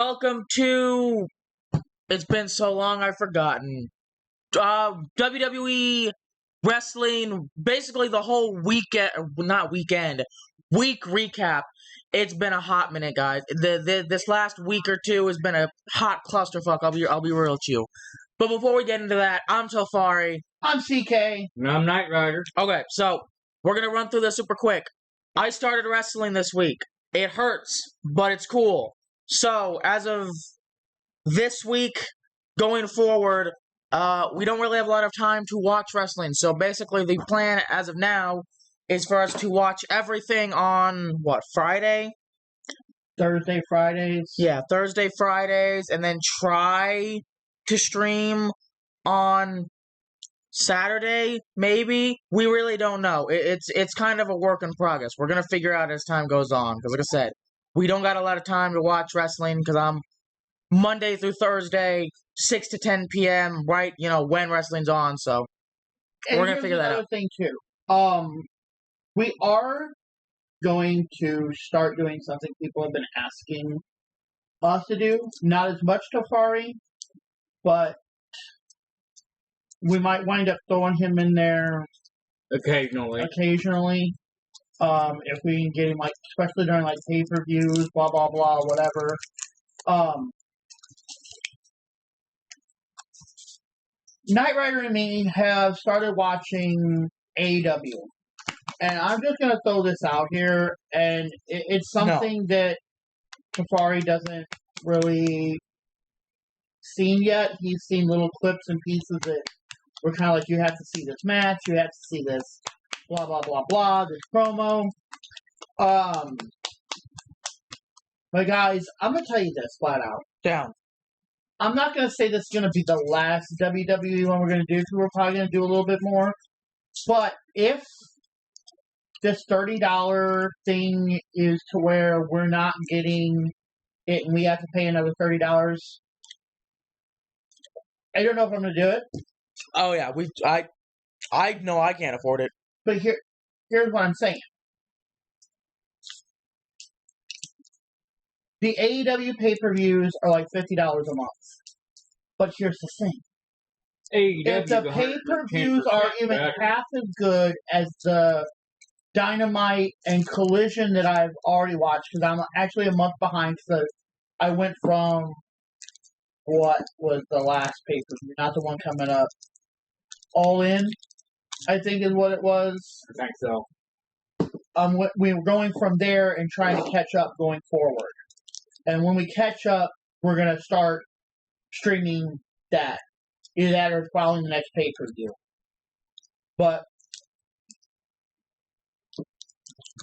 Welcome to. It's been so long, I've forgotten. WWE wrestling, basically the whole weekend, not weekend, week recap. It's been a hot minute, guys. This last week or two has been a hot clusterfuck. I'll be real with you. But before we get into that, I'm Safari. I'm CK. And I'm Knight Rider. Okay, so we're gonna run through this super quick. I started wrestling this week. It hurts, but it's cool. So, as of this week, going forward, we don't really have a lot of time to watch wrestling. So, basically, the plan as of now is for us to watch everything on, Friday? Thursday, Fridays. Yeah, Thursday, Fridays, and then try to stream on Saturday, maybe. We really don't know. It's kind of a work in progress. We're gonna figure out as time goes on. Because, like I said, we don't got a lot of time to watch wrestling. Because I'm Monday through Thursday, 6 to 10 p.m. Right, when wrestling's on. So And we're gonna figure that out. Another thing too. We are going to start doing something people have been asking us to do. Not as much Tafari, but we might wind up throwing him in there Occasionally. If we can get him, especially during pay-per-views, blah blah blah, whatever. Knight Rider and me have started watching AEW, and I'm just gonna throw this out here, and it's something that Tafari doesn't really seen yet. He's seen little clips and pieces that we're kind of like, you have to see this match, you have to see this, blah blah blah blah, this promo. But guys, I'm gonna tell you this flat out. Down. I'm not gonna say this is gonna be the last WWE one we're gonna do, because we're probably gonna do a little bit more. But if this $30 thing is to where we're not getting it and we have to pay another $30, I don't know if I'm gonna do it. Oh yeah, I know I can't afford it. But here's what I'm saying. The AEW pay-per-views are like $50 a month. But here's the thing. If the pay-per-views are even half as good as the Dynamite and Collision that I've already watched, because I'm actually a month behind, so I went from what was the last pay-per-view, not the one coming up. All In, I think is what it was. I think so. We were going from there and trying to catch up going forward. And when we catch up, we're going to start streaming that. Either that or following the next pay-per-view. But,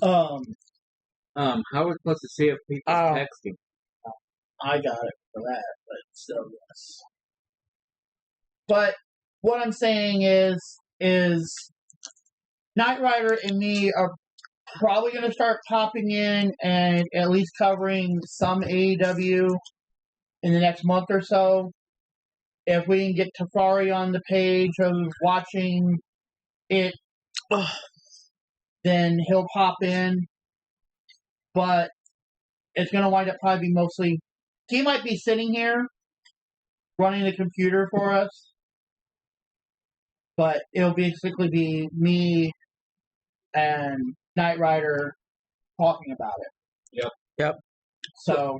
how are we supposed to see if people texting? I got it for that, but still, yes. But what I'm saying is Knight Rider and me are probably going to start popping in and at least covering some AEW in the next month or so. If we can get Tafari on the page of watching it, then he'll pop in. But it's going to wind up probably be mostly... He might be sitting here running the computer for us. But it'll basically be me and Knight Rider talking about it. Yep. So,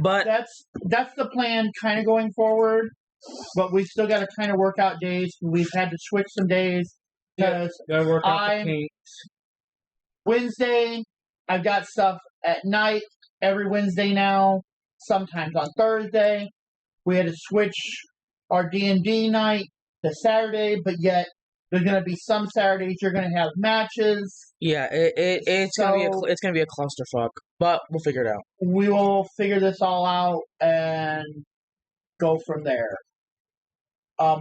but that's the plan kind of going forward. But we've still got to kind of work out days. We've had to switch some days. Because gotta work out the kinks. Wednesday, I've got stuff at night every Wednesday now. Sometimes on Thursday. We had to switch our D&D night to Saturday, but yet there's going to be some Saturdays you're going to have matches. Yeah, it's gonna be a clusterfuck, but we'll figure it out. We will figure this all out and go from there.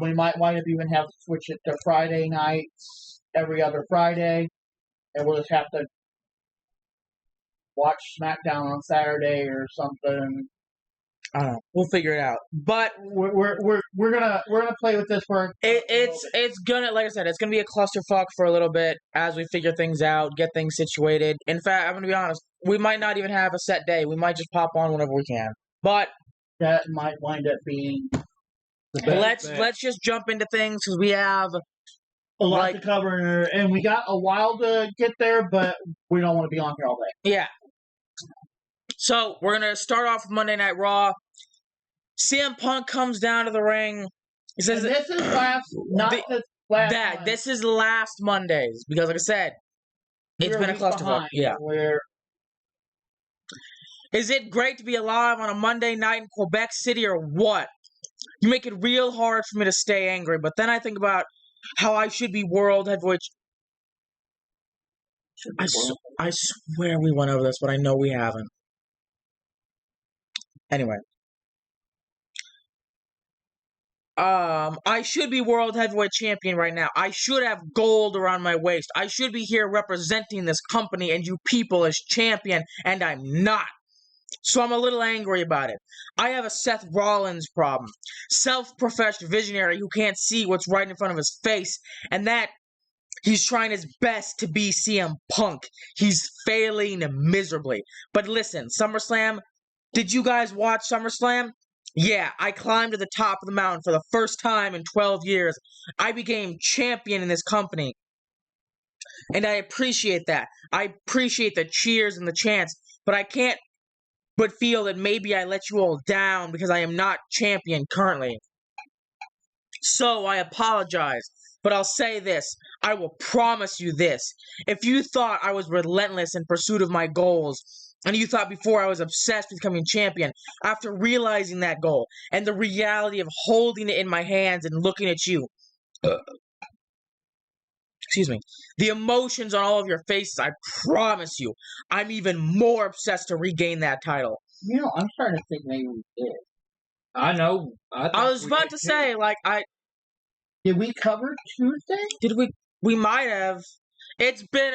We might wind up even have to switch it to Friday nights, every other Friday, and we'll just have to watch SmackDown on Saturday or something. I don't know. We'll figure it out. But we're gonna play with this for it's gonna, like I said, it's gonna be a clusterfuck for a little bit as we figure things out, get things situated. In fact, I'm gonna be honest, we might not even have a set day. We might just pop on whenever we can. But that might wind up being the best. let's just jump into things because we have a lot to cover, and we got a while to get there, but we don't want to be on here all day. Yeah. So we're gonna start off with Monday Night Raw. CM Punk comes down to the ring. He says, and this is last, not this last. This is last Mondays because, like I said, it's been a clusterfuck. Yeah. Is it great to be alive on a Monday night in Quebec City or what? You make it real hard for me to stay angry, but then I think about how I should be world heavyweight. I swear we went over this, but I know we haven't. Anyway. I should be world heavyweight champion right now. I should have gold around my waist. I should be here representing this company and you people as champion, and I'm not. So I'm a little angry about it. I have a Seth Rollins problem. Self-professed visionary who can't see what's right in front of his face, and that he's trying his best to be CM Punk. He's failing miserably. But listen, SummerSlam, did you guys watch SummerSlam? Yeah, I climbed to the top of the mountain for the first time in 12 years. I became champion in this company. And I appreciate that. I appreciate the cheers and the chants. But I can't but feel that maybe I let you all down because I am not champion currently. So I apologize. But I'll say this. I will promise you this. If you thought I was relentless in pursuit of my goals, and you thought before I was obsessed with becoming champion, after realizing that goal, and the reality of holding it in my hands and looking at you, excuse me, the emotions on all of your faces, I promise you, I'm even more obsessed to regain that title. You know, I'm starting to think maybe we did. I know. I was about to say, Did we cover Tuesday? Did we? We might have. It's been.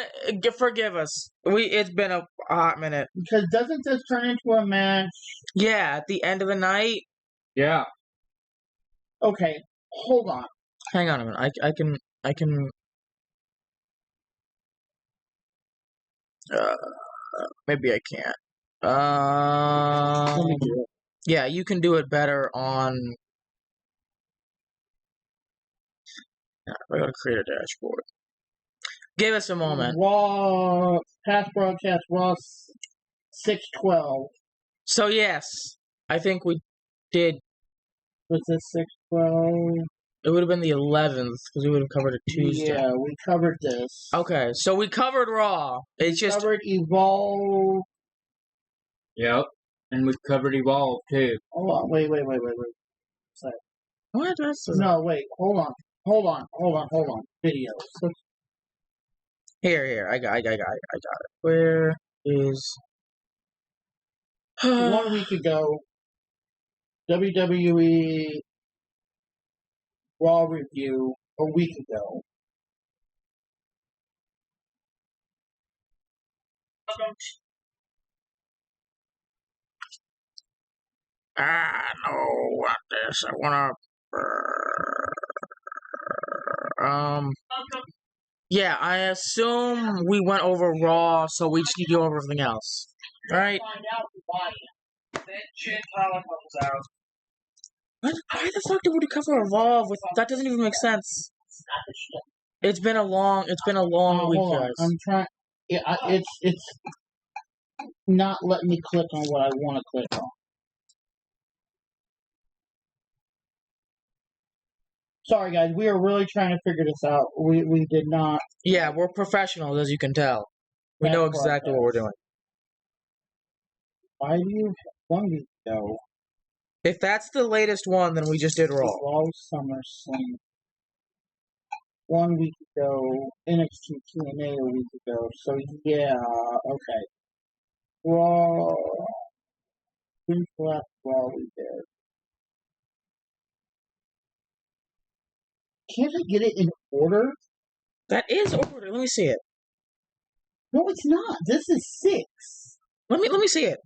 Forgive us. It's been a hot minute. Because doesn't this turn into a match? Yeah, at the end of the night. Yeah. Okay, hold on. Hang on a minute. I can. Maybe I can't. Let me do it. Yeah, you can do it better on. I gotta create a dashboard. Give us a moment. Raw, past broadcast, Raw 6/12. So yes, I think we did. Was this 6/12? It would have been the 11th because we would have covered a Tuesday. Yeah, we covered this. Okay, so we covered Raw. It's just covered Evolve. Yep, and we covered Evolve too. Hold on, wait. Sorry. What? No, wait. Hold on. Videos. Here. I got it. Where is? 1 week ago, WWE Raw review. A week ago. No, what this? I wanna. Yeah, I assume we went over Raw, so we just need to go over everything else. Alright? Find out why. Then shit comes out. Why the fuck did we cover Evolve with that? Doesn't even make sense. It's been a long week, guys. I'm trying. Yeah, it's not letting me click on what I want to click on. Sorry, guys. We are really trying to figure this out. We did not. Yeah, we're professionals, as you can tell. We know exactly what we're doing. Why do you 1 week ago? If that's the latest one, then we just did Raw. Raw SummerSlam. 1 week ago, NXT TNA a week ago. So yeah, okay. Raw. When's the last Raw we did? Can't I get it in order? That is order. Let me see it. No, it's not. This is 6. Let me see it.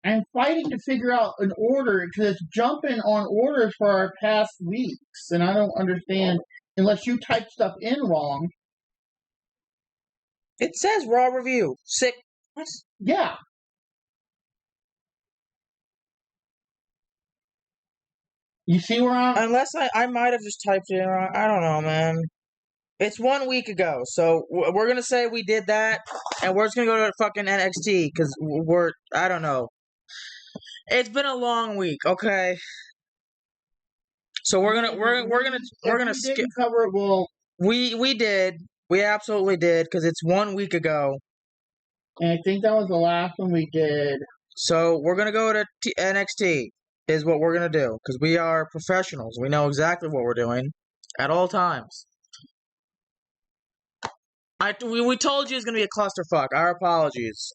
I'm fighting to figure out an order because it's jumping on orders for our past weeks, and I don't understand unless you type stuff in wrong. It says Raw review. 6. Yeah. You see where I'm... Unless I might have just typed it in wrong. I don't know, man. It's 1 week ago, so we're gonna say we did that, and we're just gonna go to fucking NXT because I don't know. It's been a long week, okay. So we're gonna skip. Cover it. Well, we did. We absolutely did because it's 1 week ago. And I think that was the last one we did. So we're gonna go to NXT. Is what we're gonna do because we are professionals. We know exactly what we're doing at all times. We told you it's gonna be a clusterfuck. Our apologies.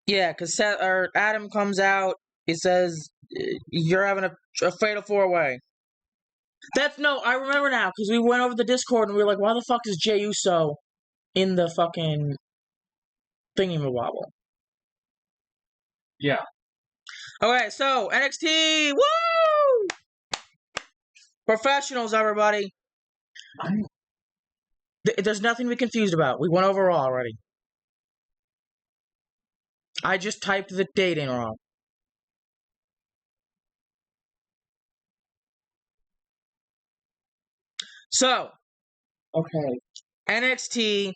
Yeah, because Adam comes out. He says you're having a fatal 4-way. I remember now because we went over the Discord and we were like, why the fuck is Jey Uso in the fucking thingy-mabobble? Yeah. Okay, so NXT, woo! Professionals, everybody. There's nothing to be confused about. We went over Raw already. I just typed the date in wrong. So, okay, NXT.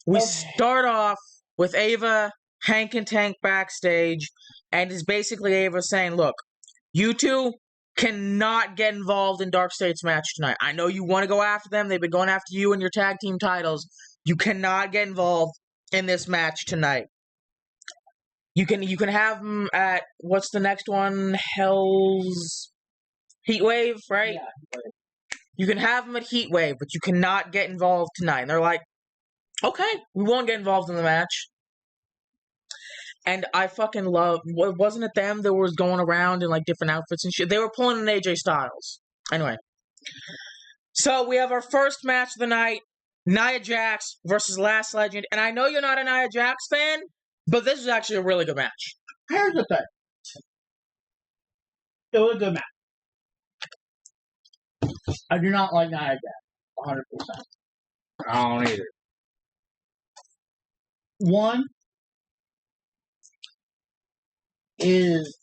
We start off with Ava, Hank and Tank backstage, and it's basically Ava saying, "Look, you two cannot get involved in Dark State's match tonight. I know you want to go after them. They've been going after you and your tag team titles. You cannot get involved in this match tonight. You can have them at what's the next one? Hell's Heatwave, right? Yeah. You can have them at Heatwave, but you cannot get involved tonight." And they're like, "Okay, we won't get involved in the match." And I fucking love. Wasn't it them that was going around in like different outfits and shit? They were pulling an AJ Styles. Anyway, so we have our first match of the night: Nia Jax versus Last Legend. And I know you're not a Nia Jax fan, but this is actually a really good match. Here's the thing: it was a good match. I do not like Nia Jax 100%. I don't either. One is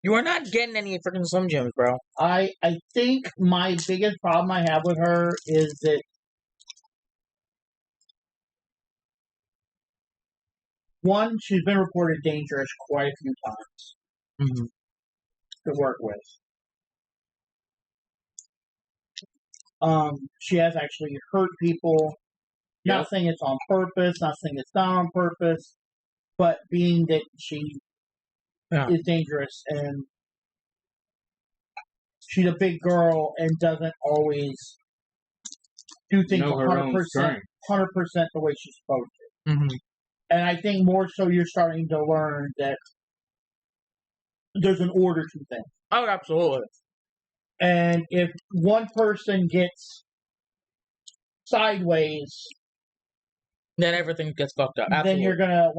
you are not getting any freaking Slim Jims, bro. I think my biggest problem I have with her is that one, she's been reported dangerous quite a few times to work with. She has actually hurt people. Yep. Not saying it's on purpose, not saying it's not on purpose, but being that she is dangerous and she's a big girl and doesn't always do things 100% the way she's supposed to. Mm-hmm. And I think more so you're starting to learn that there's an order to things. Oh, absolutely. And if one person gets sideways, then everything gets fucked up. Absolutely. Then you're gonna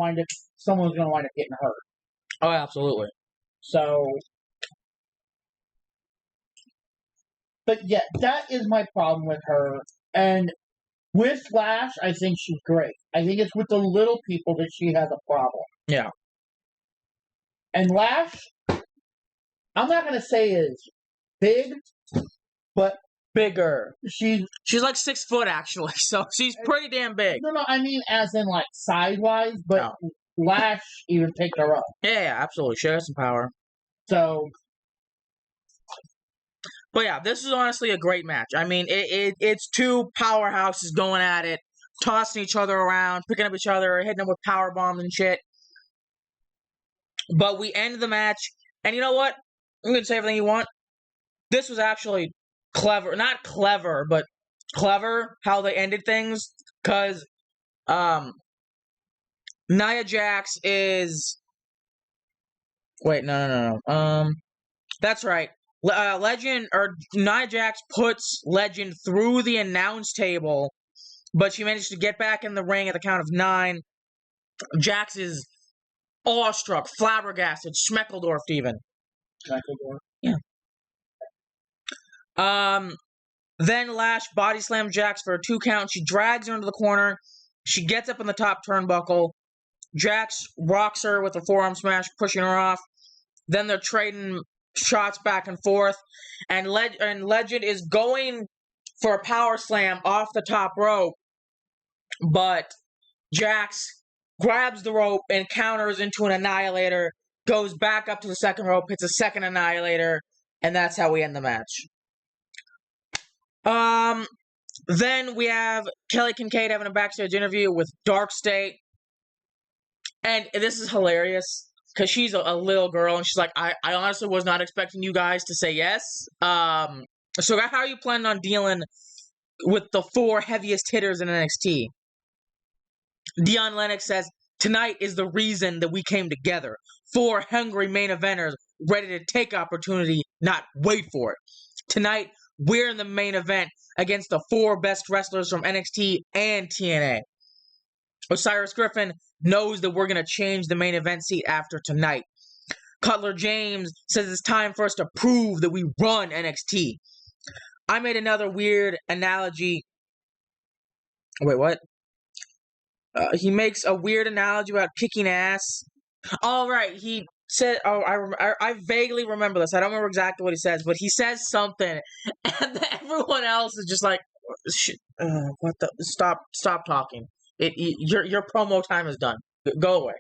someone's gonna wind up getting hurt. Oh, absolutely. So, but yeah, that is my problem with her. And with Lash, I think she's great. I think it's with the little people that she has a problem. Yeah. And Lash, I'm not gonna say is big, but bigger. She's like 6 foot actually, so she's pretty damn big. No, I mean as in like size-wise, but Lash even picked her up. Yeah, absolutely. She has some power. So, but yeah, this is honestly a great match. I mean, it's two powerhouses going at it, tossing each other around, picking up each other, hitting them with power bombs and shit. But we end the match, and you know what? I'm gonna say everything you want. This was actually clever, not clever, but clever how they ended things, because Nia Jax is no. That's right. Legend or Nia Jax puts Legend through the announce table, but she managed to get back in the ring at the count of 9. Jax is awestruck, flabbergasted, Schmeckledorfed even. Schmeckledorf. Yeah. Then Lash body slam Jax for a 2 count. She drags her into the corner. She gets up on the top turnbuckle. Jax rocks her with a forearm smash, pushing her off. Then they're trading shots back and forth. And Legend is going for a power slam off the top rope. But Jax grabs the rope and counters into an Annihilator. Goes back up to the second rope, hits a second Annihilator. And that's how we end the match. Then we have Kelly Kincaid having a backstage interview with Dark State. And this is hilarious because she's a little girl and she's like, I honestly was not expecting you guys to say yes. So how are you planning on dealing with the 4 heaviest hitters in NXT? Dion Lennox says, tonight is the reason that we came together. 4 hungry main eventers ready to take opportunity, not wait for it. Tonight, we're in the main event against the 4 best wrestlers from NXT and TNA. Osiris Griffin knows that we're going to change the main event seat after tonight. Cutler James says it's time for us to prove that we run NXT. I made another weird analogy. Wait, what? He makes a weird analogy about kicking ass. All right, he said, I vaguely remember this. I don't remember exactly what he says, but he says something, and everyone else is just like, what the? Stop talking. Your promo time is done. Go away.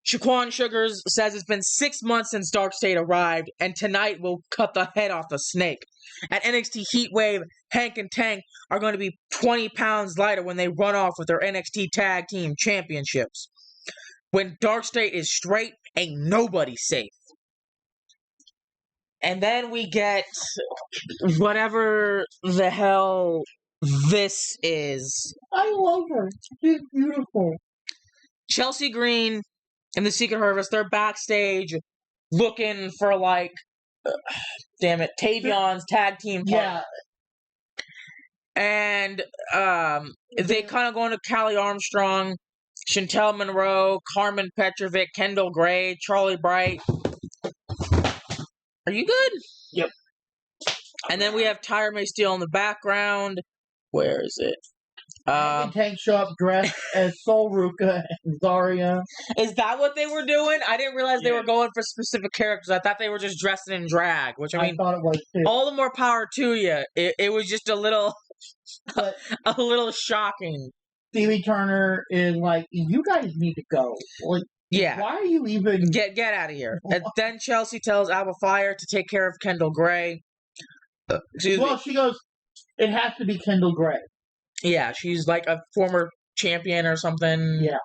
Shaquan Sugars says it's been 6 months since Dark State arrived, and tonight we'll cut the head off the snake. At NXT Heatwave, Hank and Tank are going to be 20 pounds lighter when they run off with their NXT Tag Team Championships. When Dark State is straight, ain't nobody safe. And then we get whatever the hell this is. I love her. She's beautiful. Chelsea Green and the Secret Service, they're backstage looking for, like, Tavion's tag team partner. Yeah. And they kind of go into Callie Armstrong, Chantel Monroe, Carmen Petrovic, Kendall Gray, Charlie Bright. Are you good? Yep. And then we have Tyra May Steele in the background. Where is it? Tank show up dressed as Sol Ruka and Zarya. Is that what they were doing? I didn't realize they were going for specific characters. I thought they were just dressing in drag, which I thought it was too. All the more power to you. It was just a little, a little shocking. Stevie Turner is like, you guys need to go. Like, yeah. Why are you even get out of here? And then Chelsea tells Alba Fire to take care of Kendall Gray. She goes, it has to be Kendall Gray. Yeah, she's like a former champion or something. Yeah.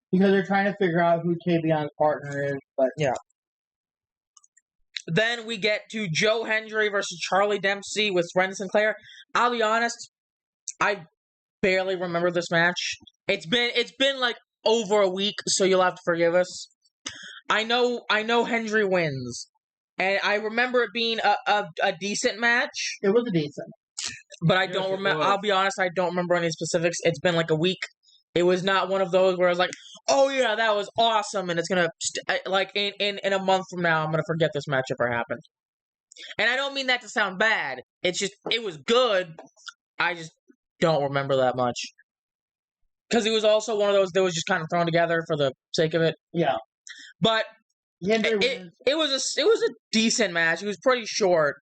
Because they're trying to figure out who Tavion's partner is, but yeah. Then we get to Joe Hendry versus Charlie Dempsey with Ren Sinclair. I'll be honest, I barely remember this match. It's been like over a week, so you'll have to forgive us. I know Hendry wins, and I remember it being a decent match. It was a decent. But I don't remember. I'll be honest, I don't remember any specifics. It's been like a week. It was not one of those where I was like, "Oh yeah, that was awesome," and it's gonna like in a month from now, I'm gonna forget this match ever happened. And I don't mean that to sound bad. It's just it was good. I just don't remember that much because it was also one of those that was just kind of thrown together for the sake of it. Yeah, but it was a decent match. It was pretty short.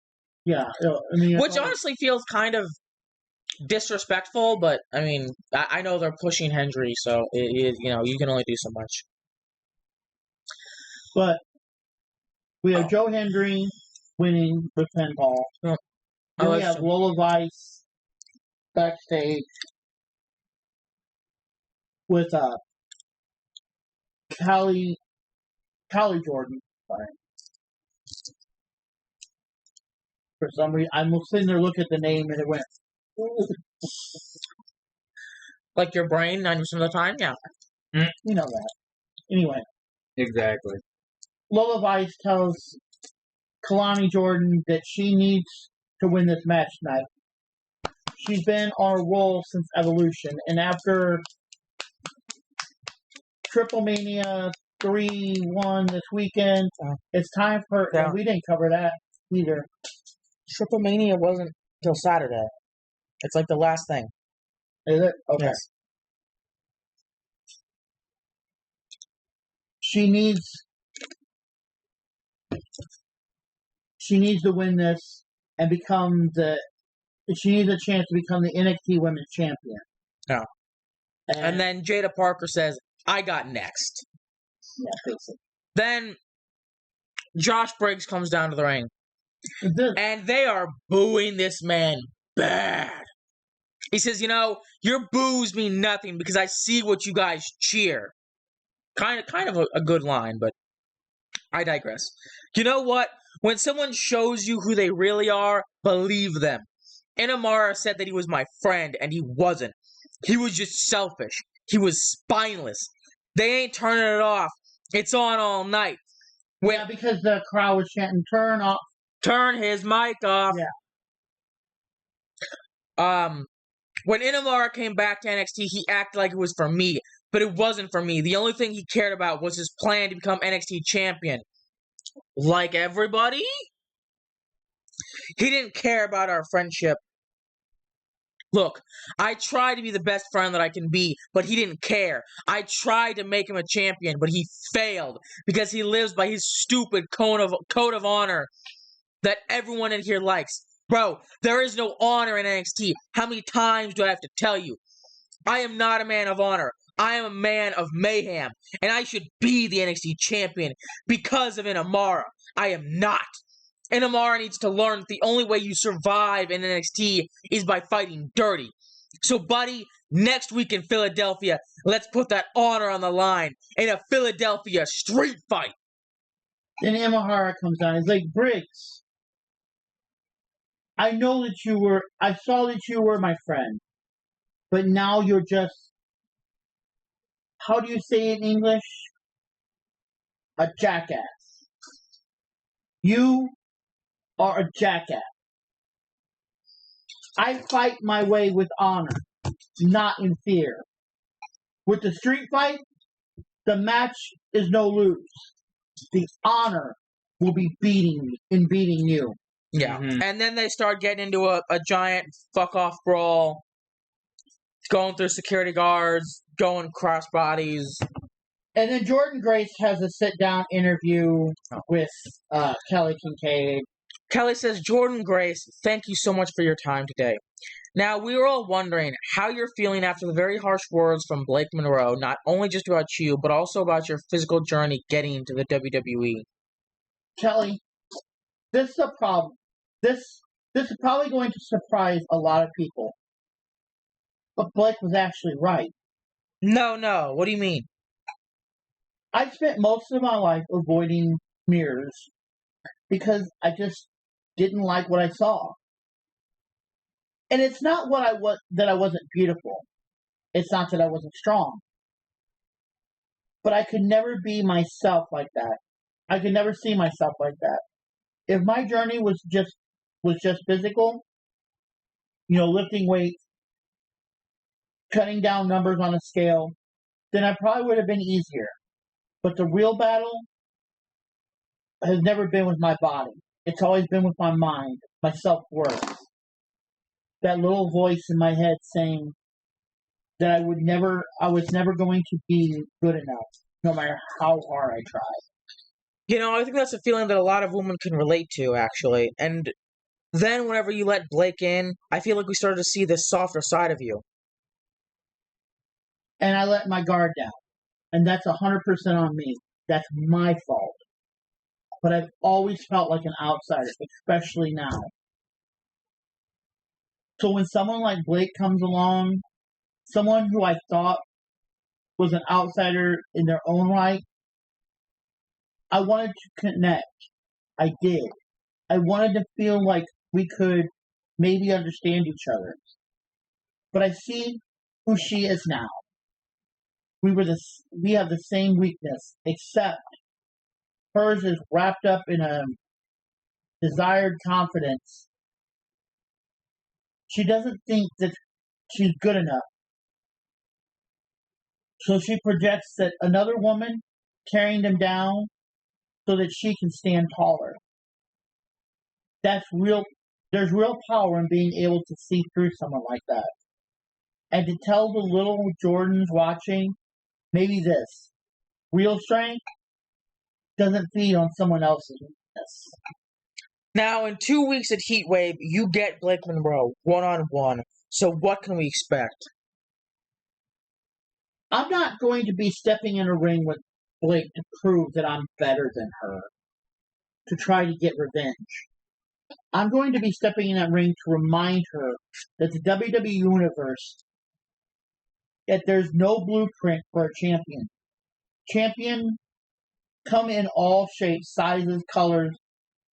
Yeah, I mean, which honestly feels kind of disrespectful, but I mean, I know they're pushing Hendry, so you can only do so much. But we have Joe Hendry winning the pinball. Oh. Then we have Lola Vice backstage with Callie Jordan. Sorry. For some reason, I'm sitting there looking at the name and it went. Like your brain 90% of the time? Yeah. You know that. Anyway. Exactly. Lola Vice tells Kalani Jordan that she needs to win this match tonight. She's been on a roll since Evolution, and after Triple Mania 3-1 this weekend. It's time for... Yeah. We didn't cover that either. Triple Mania wasn't till Saturday. It's like the last thing. Is it? Okay. Yes. She needs to win this and become the... She needs a chance to become the NXT Women's Champion. Yeah. And then Jada Parker says, I got next. Yeah, basically. Then Josh Briggs comes down to the ring. And they are booing this man bad. He says, your boos mean nothing because I see what you guys cheer. Kind of a good line, but I digress. You know what? When someone shows you who they really are, believe them. Inamara said that he was my friend, and he wasn't. He was just selfish. He was spineless. They ain't turning it off. It's on all night. Yeah, because the crowd was chanting, turn off. Turn his mic off. Yeah. When Inamara came back to NXT, he acted like it was for me, but it wasn't for me. The only thing he cared about was his plan to become NXT champion. Like everybody? He didn't care about our friendship. Look, I tried to be the best friend that I can be, but he didn't care. I tried to make him a champion, but he failed because he lives by his stupid code of honor that everyone in here likes. Bro, there is no honor in NXT. How many times do I have to tell you? I am not a man of honor. I am a man of mayhem, and I should be the NXT champion because of Inamara. I am not. Inamara needs to learn that the only way you survive in NXT is by fighting dirty. So, buddy, next week in Philadelphia, let's put that honor on the line in a Philadelphia street fight. Then Imahara comes on. He's like, Briggs, I saw that you were my friend, but now you're just, how do you say it in English? A jackass. You are a jackass. I fight my way with honor, not in fear. With the street fight, the match is no lose. The honor will be beating you. Yeah. Mm-hmm. And then they start getting into a giant fuck-off brawl, going through security guards, going crossbodies. And then Jordan Grace has a sit-down interview with Kelly Kincaid. Kelly says, Jordan Grace, thank you so much for your time today. Now, we were all wondering how you're feeling after the very harsh words from Blake Monroe, not only just about you, but also about your physical journey getting into the WWE. Kelly, this is a problem. This is probably going to surprise a lot of people. But Blake was actually right. No. What do you mean? I spent most of my life avoiding mirrors because I just didn't like what I saw. And it's not that I wasn't beautiful. It's not that I wasn't strong. But I could never be myself like that. I could never see myself like that. If my journey was just physical, lifting weights, cutting down numbers on a scale, then I probably would have been easier. But the real battle has never been with my body. It's always been with my mind, my self-worth. That little voice in my head saying that I was never going to be good enough, no matter how hard I tried. I think that's a feeling that a lot of women can relate to, actually. And then whenever you let Blake in, I feel like we started to see this softer side of you. And I let my guard down. And that's 100% on me. That's my fault. But I've always felt like an outsider, especially now. So when someone like Blake comes along, someone who I thought was an outsider in their own right, I wanted to connect. I did. I wanted to feel like we could maybe understand each other. But I see who she is now. We have the same weakness, except hers is wrapped up in a desired confidence. She doesn't think that she's good enough. So she projects that another woman carrying them down so that she can stand taller. That's real. There's real power in being able to see through someone like that. And to tell the little Jordans watching, maybe this real strength doesn't feed on someone else's weakness. Now, in 2 weeks at Heatwave, you get Blake Monroe one-on-one. So what can we expect? I'm not going to be stepping in a ring with Blake to prove that I'm better than her, to try to get revenge. I'm going to be stepping in that ring to remind her that the WWE Universe, that there's no blueprint for a champion. Champion come in all shapes, sizes, colors,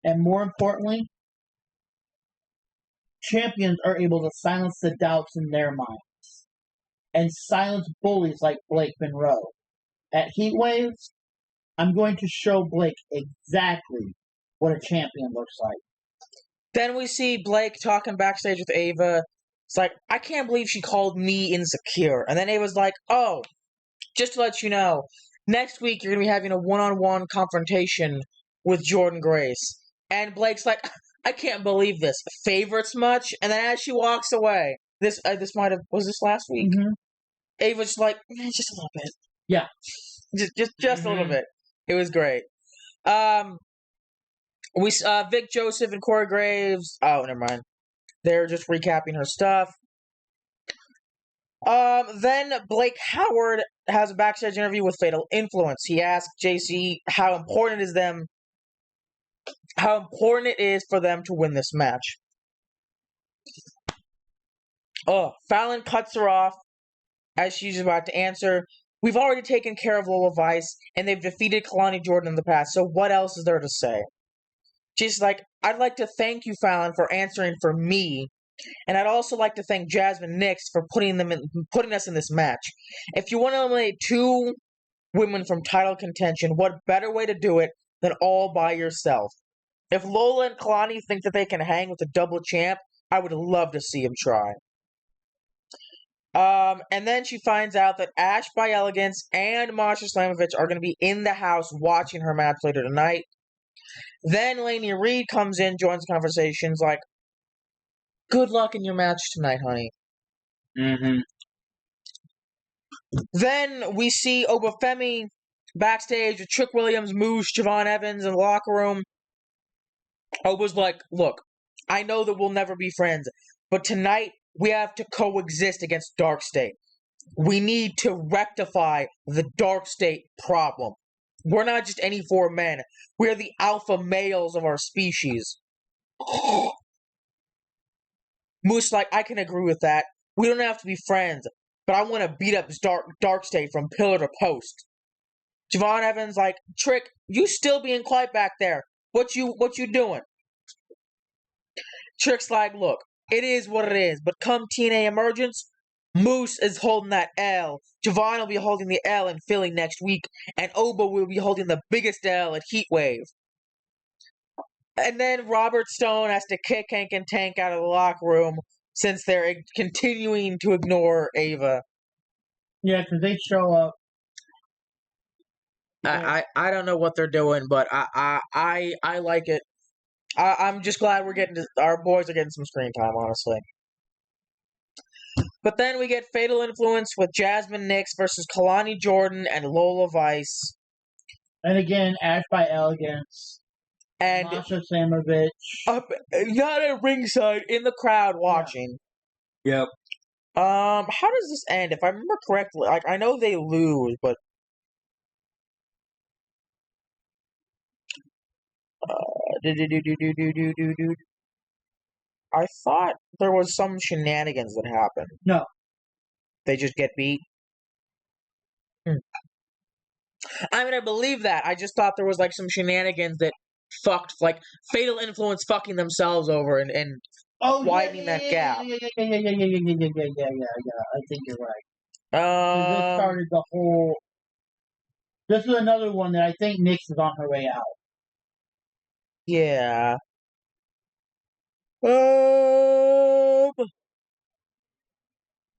and more importantly, champions are able to silence the doubts in their minds and silence bullies like Blake Monroe. At Heatwave, I'm going to show Blake exactly what a champion looks like. Then we see Blake talking backstage with Ava. It's like, I can't believe she called me insecure. And then Ava's like, oh, just to let you know, next week you're going to be having a one-on-one confrontation with Jordynne Grace. And Blake's like, I can't believe this. Favorites much? And then as she walks away, this was this last week? Mm-hmm. Ava's like, just a little bit. Yeah. Just a little bit. It was great. We Vic Joseph and Corey Graves. Oh, never mind. They're just recapping her stuff. Then Blake Howard has a backstage interview with Fatal Influence. He asks JC how important it is for them to win this match. Oh, Fallon cuts her off as she's about to answer. We've already taken care of Lola Vice, and they've defeated Kalani Jordan in the past, so what else is there to say? She's like, I'd like to thank you, Fallon, for answering for me, and I'd also like to thank Jasmine Nix for putting us in this match. If you want to eliminate two women from title contention, what better way to do it than all by yourself? If Lola and Kalani think that they can hang with the double champ, I would love to see them try. And then she finds out that Ash by Elegance and Masha Slamovich are going to be in the house watching her match later tonight. Then Lainey Reed comes in, joins the conversations, like, good luck in your match tonight, honey. Mm-hmm. Then we see Obafemi backstage with Trick Williams, Moose, Javon Evans in the locker room. Oba's like, look, I know that we'll never be friends, but tonight we have to coexist against Dark State. We need to rectify the Dark State problem. We're not just any four men. We're the alpha males of our species. Moose like, I can agree with that. We don't have to be friends, but I want to beat up Dark State from pillar to post. Javon Evans like, Trick, you still being quiet back there. What you doing? Trick's like, look, it is what it is, but come TNA Emergence, Moose is holding that L. Javon will be holding the L in Philly next week, and Oba will be holding the biggest L at Heatwave. And then Robert Stone has to kick Hank and Tank out of the locker room since they're continuing to ignore Ava. Yeah, because they show up. I don't know what they're doing, but I like it. I'm just glad our boys are getting some screen time, honestly. But then we get Fatal Influence with Jasmine Nix versus Kalani Jordan and Lola Vice. And again, Ash by Elegance. And Masha Slamovich. Not at ringside, in the crowd watching. Yep. How does this end? If I remember correctly, like, I know they lose, but I thought there was some shenanigans that happened. No. They just get beat? I mean, I believe that. I just thought there was, like, some shenanigans that fucked, like, Fatal Influence fucking themselves over and widening that gap. Yeah. I think you're right. This started the whole... This is another one that I think Nix is on her way out. Yeah.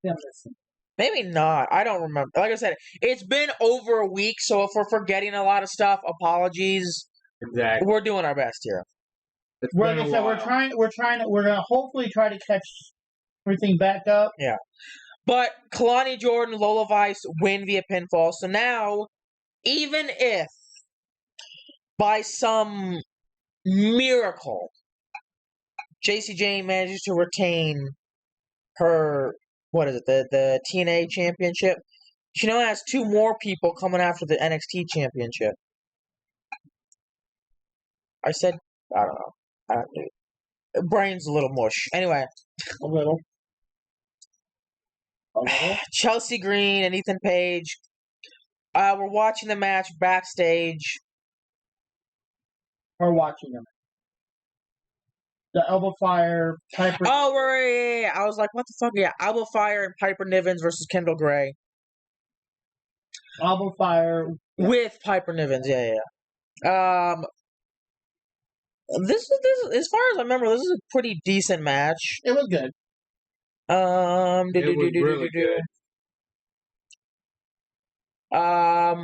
Yeah, listen. Maybe not. I don't remember. Like I said, it's been over a week, so if we're forgetting a lot of stuff, apologies. Exactly. We're doing our best here. Like I said, we're gonna hopefully try to catch everything back up. Yeah. But Kalani Jordan, Lola Vice win via pinfall. So now, even if by some miracle JC Jane manages to retain her, what is it, the TNA championship, she now has 2 more people coming after the NXT championship. I said, I don't know. Brain's a little mush. Anyway. A little. Chelsea Green and Ethan Page. We're watching the match backstage. We're watching them. The Elbow Fire, Piper. Oh, right, yeah. I was like, what the fuck? Yeah, Elbow Fire and Piper Nivens versus Kendall Gray. Elbow Fire. Yeah. With Piper Nivens, yeah. This is, as far as I remember, this is a pretty decent match. It was good. It was really good. I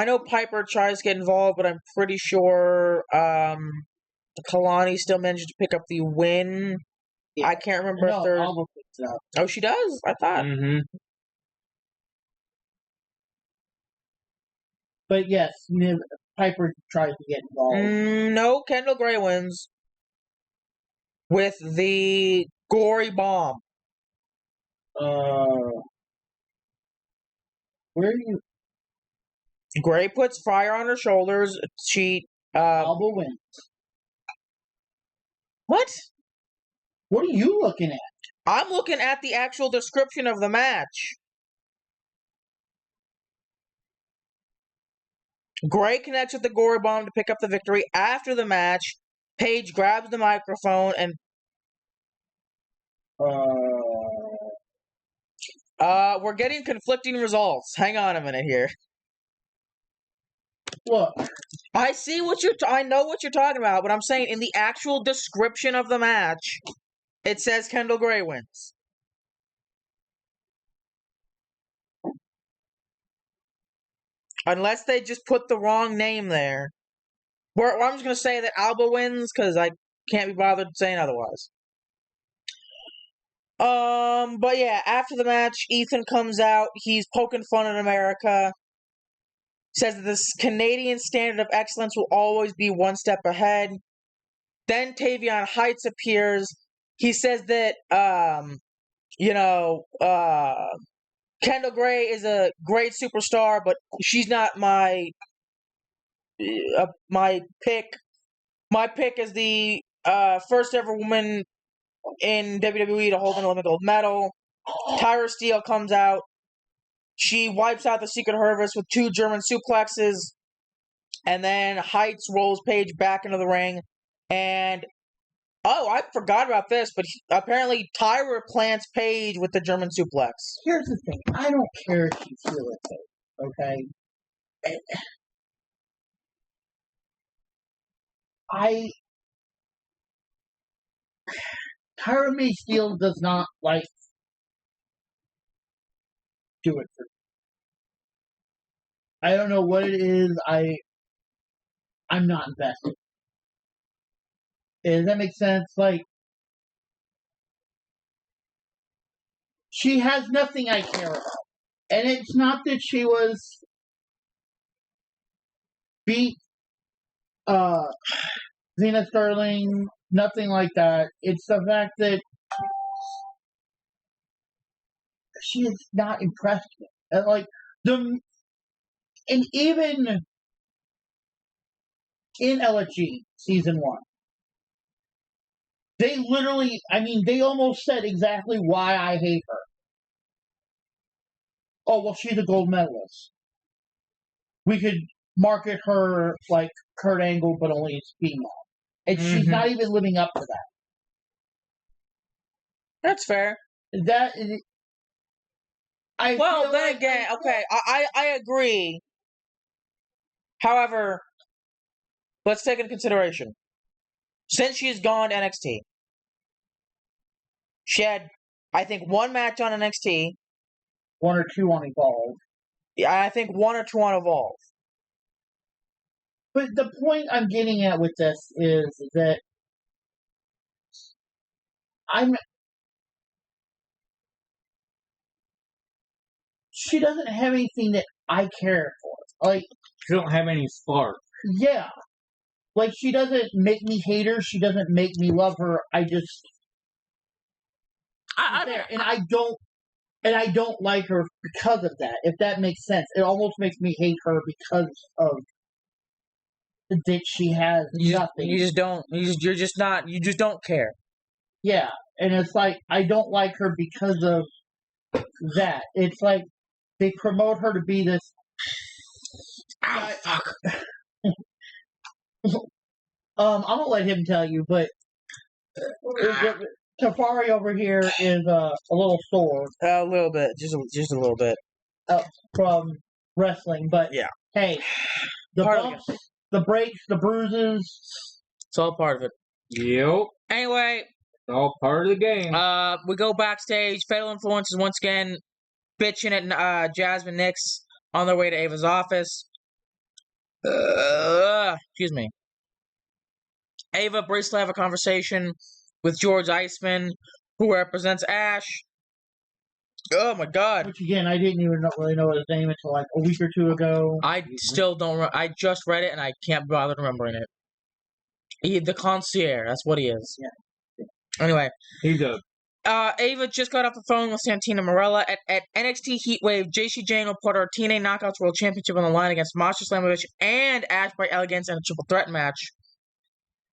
know Piper tries to get involved, but I'm pretty sure Kalani still managed to pick up the win. Yeah. I can't remember if there's... Oh, she does? I thought. Mm-hmm. But yes, Piper tries to get involved. No, Kendall Gray wins. With the gory bomb. Where are you? Gray puts fire on her shoulders. She Alba wins. What? What are you looking at? I'm looking at the actual description of the match. Gray connects with the gory bomb to pick up the victory. After the match, Paige grabs the microphone and we're getting conflicting results. Hang on a minute here. Look, I see what I know what you're talking about, but I'm saying in the actual description of the match, it says Kendall Gray wins. Unless they just put the wrong name there. I'm just going to say that Alba wins because I can't be bothered saying otherwise. But yeah, after the match, Ethan comes out. He's poking fun at America. Says that this Canadian standard of excellence will always be one step ahead. Then Tavion Heights appears. He says that, Kendall Gray is a great superstar, but she's not my pick. My pick is the first ever woman in WWE to hold an Olympic gold medal. Tyra Steele comes out. She wipes out the Secret Service with 2 German suplexes. And then Heights rolls Paige back into the ring. And, I forgot about this, but apparently Tyra plants Paige with the German suplex. Here's the thing. I don't care if she's feeling it, okay? Tyra May Steele does not do it for me. I don't know what it is. I'm not invested. Does that make sense? She has nothing I care about. And it's not that she was beat Zena Sterling, nothing like that. It's the fact that she is not impressed me. And even in LFG season 1, they literally, they almost said exactly why I hate her. Oh, well, she's a gold medalist. We could market her like Kurt Angle, but only as female. And she's not even living up to that. That's fair. I agree. However, let's take into consideration. Since she's gone to NXT, she had, I think, 1 match on NXT, 1 or 2 on Evolve. Yeah, I think 1 or 2 on Evolve. But the point I'm getting at with this is that she doesn't have anything that I care for. Like, she don't have any spark. Yeah. Like, she doesn't make me hate her. She doesn't make me love her. I don't like her because of that. If that makes sense, it almost makes me hate her because of that she has nothing. You just don't. You're just not. You just don't care. Yeah, and it's like I don't like her because of that. It's like they promote her to be this. Fuck. I'm gonna let him tell you, but Tafari over here is a little sore. A little bit, just a little bit from wrestling. But yeah, hey, the bumps, the breaks, the bruises, it's all part of it. Yep. Anyway, it's all part of the game. We go backstage. Fatal Influence is once again bitching at Jasmine Nix on their way to Ava's office. Excuse me. Ava briefly have a conversation with George Iceman, who represents Ash. Oh my God! Which again, I didn't even really know his name until like a week or 2 ago. I still don't. I just read it and I can't bother remembering it. The concierge. That's what he is. Yeah. Anyway, he does. Ava just got off the phone with Santina Marella at NXT Heatwave. JC Jane will put her TNA Knockouts World Championship on the line against Masha Slamovich and Ash by Elegance in a triple threat match.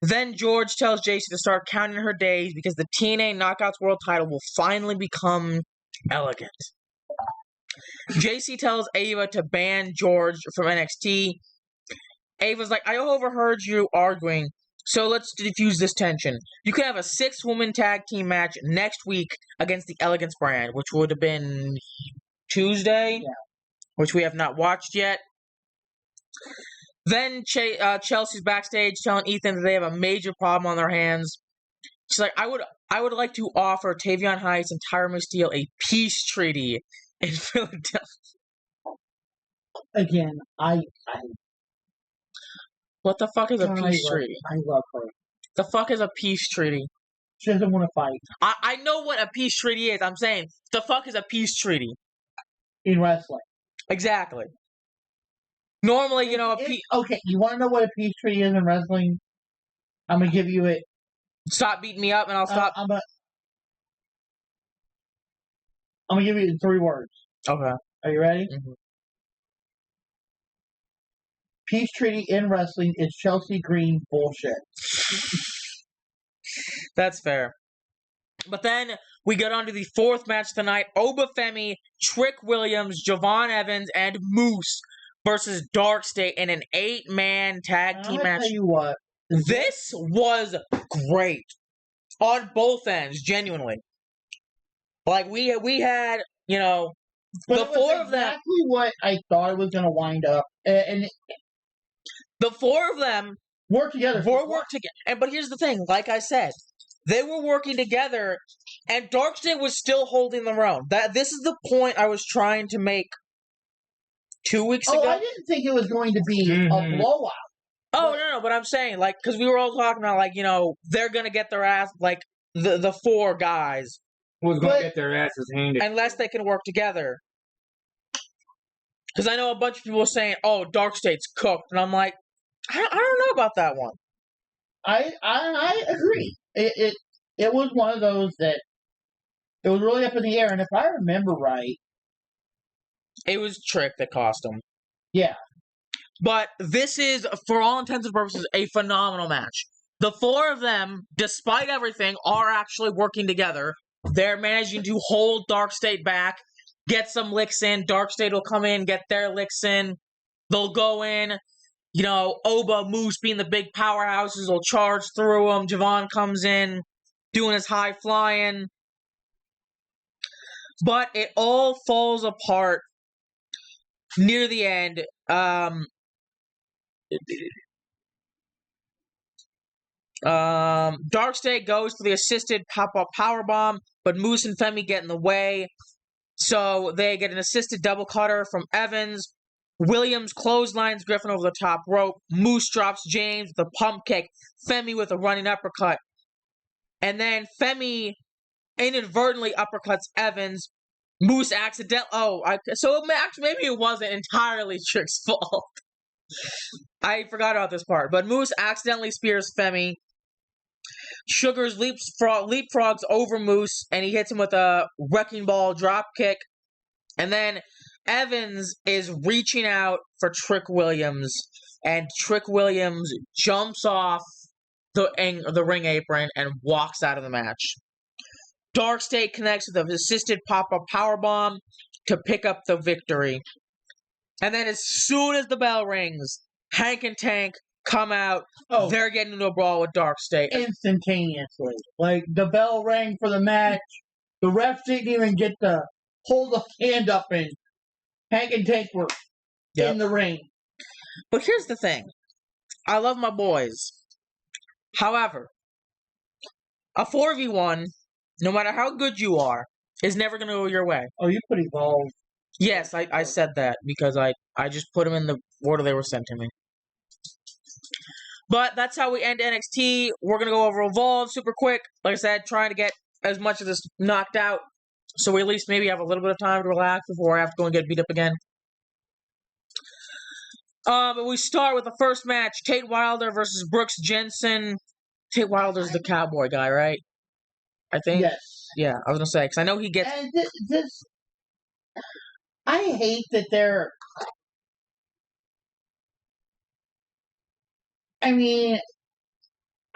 Then George tells JC to start counting her days because the TNA Knockouts World title will finally become Elegant. JC tells Ava to ban George from NXT. Ava's like, I overheard you arguing, so let's diffuse this tension. You could have a 6-woman tag team match next week against the Elegance brand, which would have been Tuesday, which we have not watched yet. Then Chelsea's backstage telling Ethan that they have a major problem on their hands. She's like, I would like to offer Tavion Heights and Tyra Steele a peace treaty in Philadelphia. Again, What the fuck is a peace treaty? I love her. The fuck is a peace treaty? She doesn't want to fight. I know what a peace treaty is. I'm saying, the fuck is a peace treaty? In wrestling. Exactly. Normally, you know, okay, you want to know what a peace treaty is in wrestling? I'm going to give you it. Stop beating me up and I'll stop. I'm going to give you 3 words. Okay. Are you ready? Mm-hmm. Peace treaty in wrestling is Chelsea Green bullshit. That's fair. But then we get on to the 4th match tonight. Oba Femi, Trick Williams, Javon Evans, and Moose versus Dark State in an 8-man tag team match. I'll tell you what. This was great. On both ends, genuinely. Like, we had, you know, but the 4 of them. Exactly what I thought it was going to wind up. And the 4 of them worked together. But here's the thing. Like I said, they were working together, and Dark State was still holding their own. This is the point I was trying to make 2 weeks ago. I didn't think it was going to be a blowout. Oh, no, but I'm saying, like, because we were all talking about, like, you know, they're going to get their ass, like, the 4 guys. Who's going to get their asses handed? Unless they can work together. Because I know a bunch of people are saying, oh, Dark State's cooked. And I'm like, I don't know about that one. I agree. It was one of those that it was really up in the air. And if I remember right, it was Trick that cost him. Yeah. But this is, for all intents and purposes, a phenomenal match. The 4 of them, despite everything, are actually working together. They're managing to hold Dark State back, get some licks in. Dark State will come in, get their licks in. They'll go in. You know, Oba, Moose being the big powerhouses will charge through them. Javon comes in, doing his high flying. But it all falls apart near the end. Dark State goes for the assisted pop-up powerbomb, but Moose and Femi get in the way. So they get an assisted double cutter from Evans. Williams clotheslines Griffin over the top rope. Moose drops James with a pump kick. Femi with a running uppercut. And then Femi inadvertently uppercuts Evans. Moose accidentally. Maybe it wasn't entirely Trick's fault. I forgot about this part. But Moose accidentally spears Femi. Sugars leapfrogs over Moose, and he hits him with a wrecking ball drop kick. And then Evans is reaching out for Trick Williams, and Trick Williams jumps off the ring apron and walks out of the match. Dark State connects with an assisted pop-up powerbomb to pick up the victory. And then as soon as the bell rings, Hank and Tank come out. Oh, they're getting into a brawl with Dark State. Instantaneously. Like, the bell rang for the match. The refs didn't even get to hold a hand up, and Hank and Tank were in the ring. But here's the thing. I love my boys. However, a 4v1, no matter how good you are, is never going to go your way. Oh, you put Evolve. Yes, I said that because I just put them in the order they were sent to me. But that's how we end NXT. We're going to go over Evolve super quick. Like I said, trying to get as much of this knocked out so we at least maybe have a little bit of time to relax before I have to go and get beat up again. But we start with the first match, Tate Wilder versus Brooks Jensen. Tate Wilder's the cowboy guy, right? I think? Yes. Yeah, I was going to say, because I know he gets... And I hate that they're... I mean,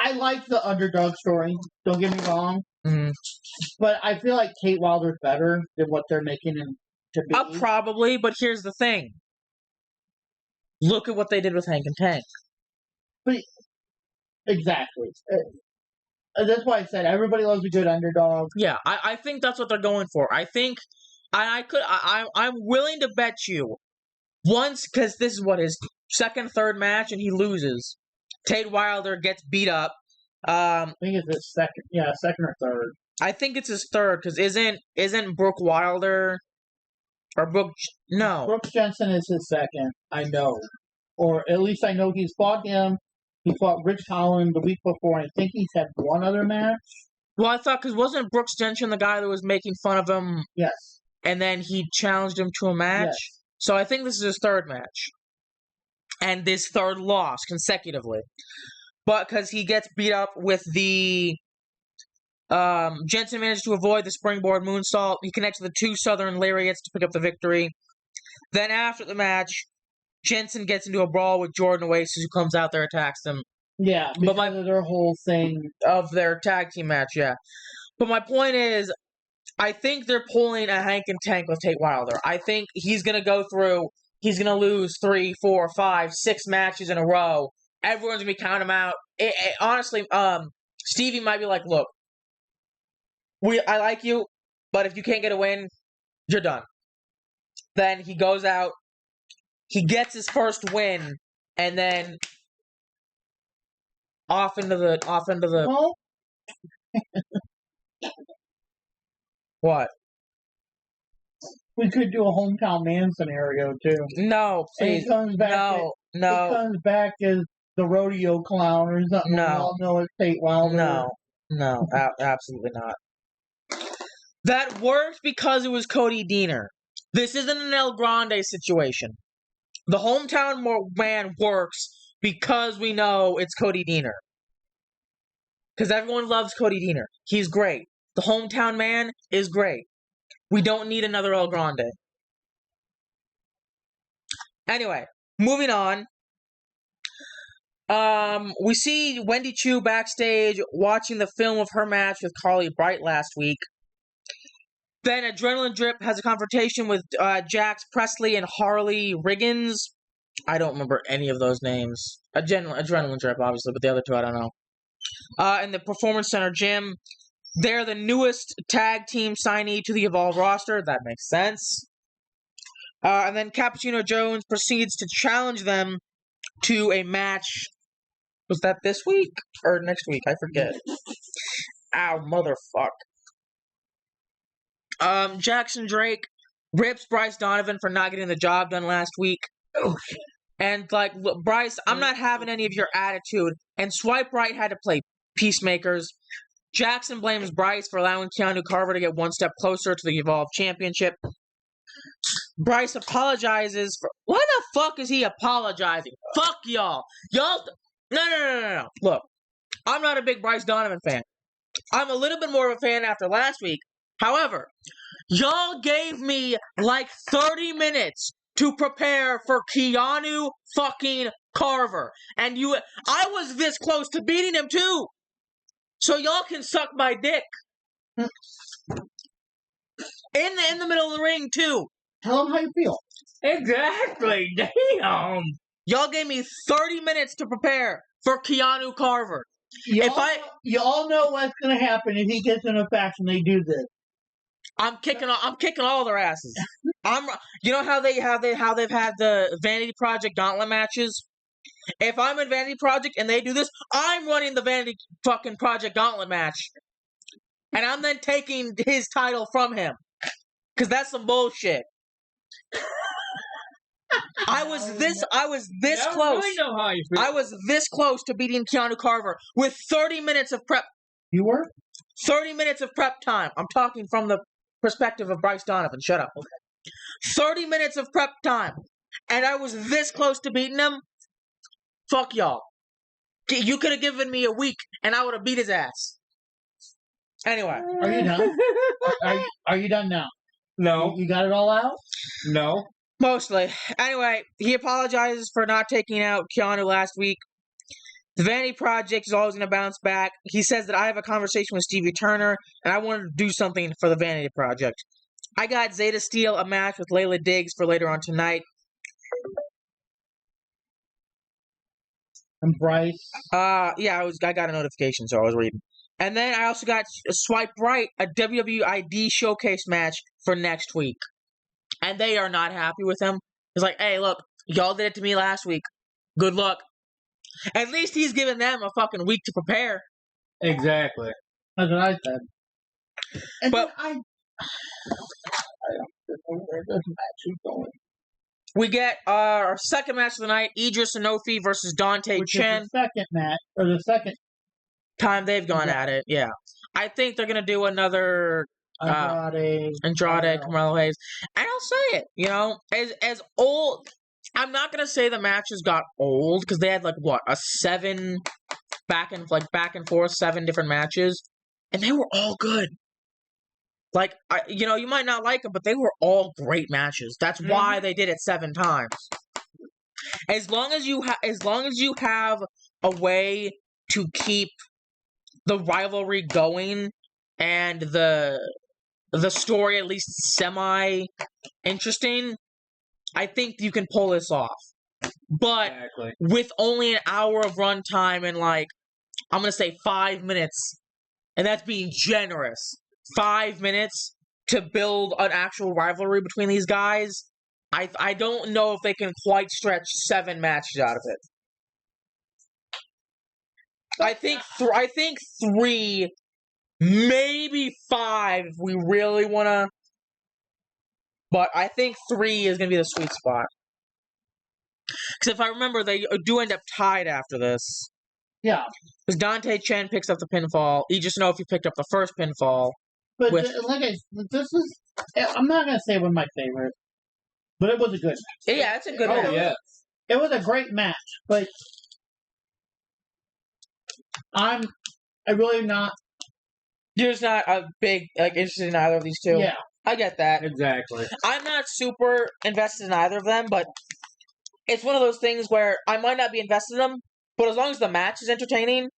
I like the underdog story, don't get me wrong. Mm-hmm. But I feel like Tate Wilder's better than what they're making him to be. Probably, but here's the thing. Look at what they did with Hank and Tank. But, exactly. That's why I said everybody loves a good underdog. Yeah, I think that's what they're going for. I think I'm willing to bet you once, because this is what his second, third match, and he loses. Tate Wilder gets beat up. I think it's his second or third. I think it's his third, because isn't Brooke Wilder or Brooke? No, Brooks Jensen is his second. I know, or at least I know he's fought him. He fought Rich Holland the week before. I think he's had one other match. Well, I thought, because wasn't Brooks Jensen the guy that was making fun of him? Yes. And then he challenged him to a match? Yes. So I think this is his third match. And this third loss consecutively. But because he gets beat up with the... Jensen managed to avoid the springboard moonsault. He connects with the two southern lariats to pick up the victory. Then after the match, Jensen gets into a brawl with Jordan Oasis, who comes out there, attacks them. Yeah, because of their whole thing. Of their tag team match, yeah. But my point is, I think they're pulling a Hank and Tank with Tate Wilder. I think he's going to go through, he's going to lose 3, 4, 5, 6 matches in a row. Everyone's going to be counting him out. Honestly, Stevie might be like, look, I like you, but if you can't get a win, you're done. Then he goes out, he gets his first win, and then off into the Well, what? We could do a hometown man scenario too. No, please. And he comes back. He comes back as the rodeo clown or something. No. We all know it's Tate Wilder. No, absolutely not. That worked because it was Cody Deaner. This isn't an El Grande situation. The hometown man works because we know it's Cody Deaner. Because everyone loves Cody Deaner. He's great. The hometown man is great. We don't need another El Grande. Anyway, moving on. We see Wendy Chu backstage watching the film of her match with Carly Bright last week. Then Adrenaline Drip has a confrontation with Jax Presley and Harley Riggins. I don't remember any of those names. Adrenaline Drip, obviously, but the other two I don't know. In the Performance Center gym. They're the newest tag team signee to the Evolve roster. That makes sense. And then Cappuccino Jones proceeds to challenge them to a match. Was that this week? Or next week? I forget. Ow, motherfuck. Jackson Drake rips Bryce Donovan for not getting the job done last week. Oh, And, like, look, Bryce, I'm not having any of your attitude. And Swipe Right had to play peacemakers. Jackson blames Bryce for allowing Keanu Carver to get one step closer to the Evolve Championship. Bryce apologizes for... Why the fuck is he apologizing? Fuck y'all. Y'all... No. Look, I'm not a big Bryce Donovan fan. I'm a little bit more of a fan after last week. However, y'all gave me like 30 minutes to prepare for Keanu fucking Carver. And I was this close to beating him too. So y'all can suck my dick. In the middle of the ring too. tell him how you feel. Exactly. Damn. Y'all gave me 30 minutes to prepare for Keanu Carver. You all know what's going to happen if he gets in a faction. They do this. I'm kicking all their asses. You know how they've had the Vanity Project Gauntlet matches? If I'm in Vanity Project and they do this, I'm running the Vanity fucking Project Gauntlet match. And I'm then taking his title from him. Cause that's some bullshit. I was this close. Really know how you feel. I was this close to beating Keanu Carver with 30 minutes of prep. You were? 30 minutes of prep time. I'm talking from the perspective of Bryce Donovan. Shut up. Okay. 30 minutes of prep time. And I was this close to beating him. Fuck y'all. You could have given me a week and I would have beat his ass. Anyway. Are you done? Are you done now? No. You got it all out? No. Mostly. Anyway, he apologizes for not taking out Keanu last week. The Vanity Project is always going to bounce back. He says that I have a conversation with Stevie Turner, and I want to do something for the Vanity Project. I got Zeta Steel a match with Layla Diggs for later on tonight. And Bryce? Yeah, I got a notification, so I was reading. And then I also got Swipe Right, a WWID showcase match for next week. And they are not happy with him. It's like, hey, look, y'all did it to me last week. Good luck. At least he's giving them a fucking week to prepare. Exactly. That's what I said. And but I don't know where this match is going. We get our second match of the night, Idris Sanofi versus Dante Chen. Is the second match, or the second time they've gone at it, yeah. I think they're going to do another Andrade, Carmelo Hayes. And I'll say it, you know, as old... I'm not going to say the matches got old, because they had, like, what, a 7 back and forth, 7 different matches. And they were all good. Like, you know, you might not like them, but they were all great matches. That's why they did it 7 times. As long as you have a way to keep the rivalry going and the story at least semi interesting, I think you can pull this off. But with only an hour of runtime and, like, I'm gonna say 5 minutes, and that's being generous. 5 minutes to build an actual rivalry between these guys. I don't know if they can quite stretch 7 matches out of it. I think 3, maybe 5 if we really want to. But I think 3 is going to be the sweet spot. Because if I remember, they do end up tied after this. Yeah. Because Dante Chen picks up the pinfall. Idris Sanofi picked up the first pinfall. But I'm not going to say one of my favorites, but it was a good match. Yeah, it's a good match. Yeah. It was a great match, but I'm really not. You're just not a big interested in either of these two. Yeah, I get that. Exactly. I'm not super invested in either of them, but it's one of those things where I might not be invested in them, but as long as the match is entertaining,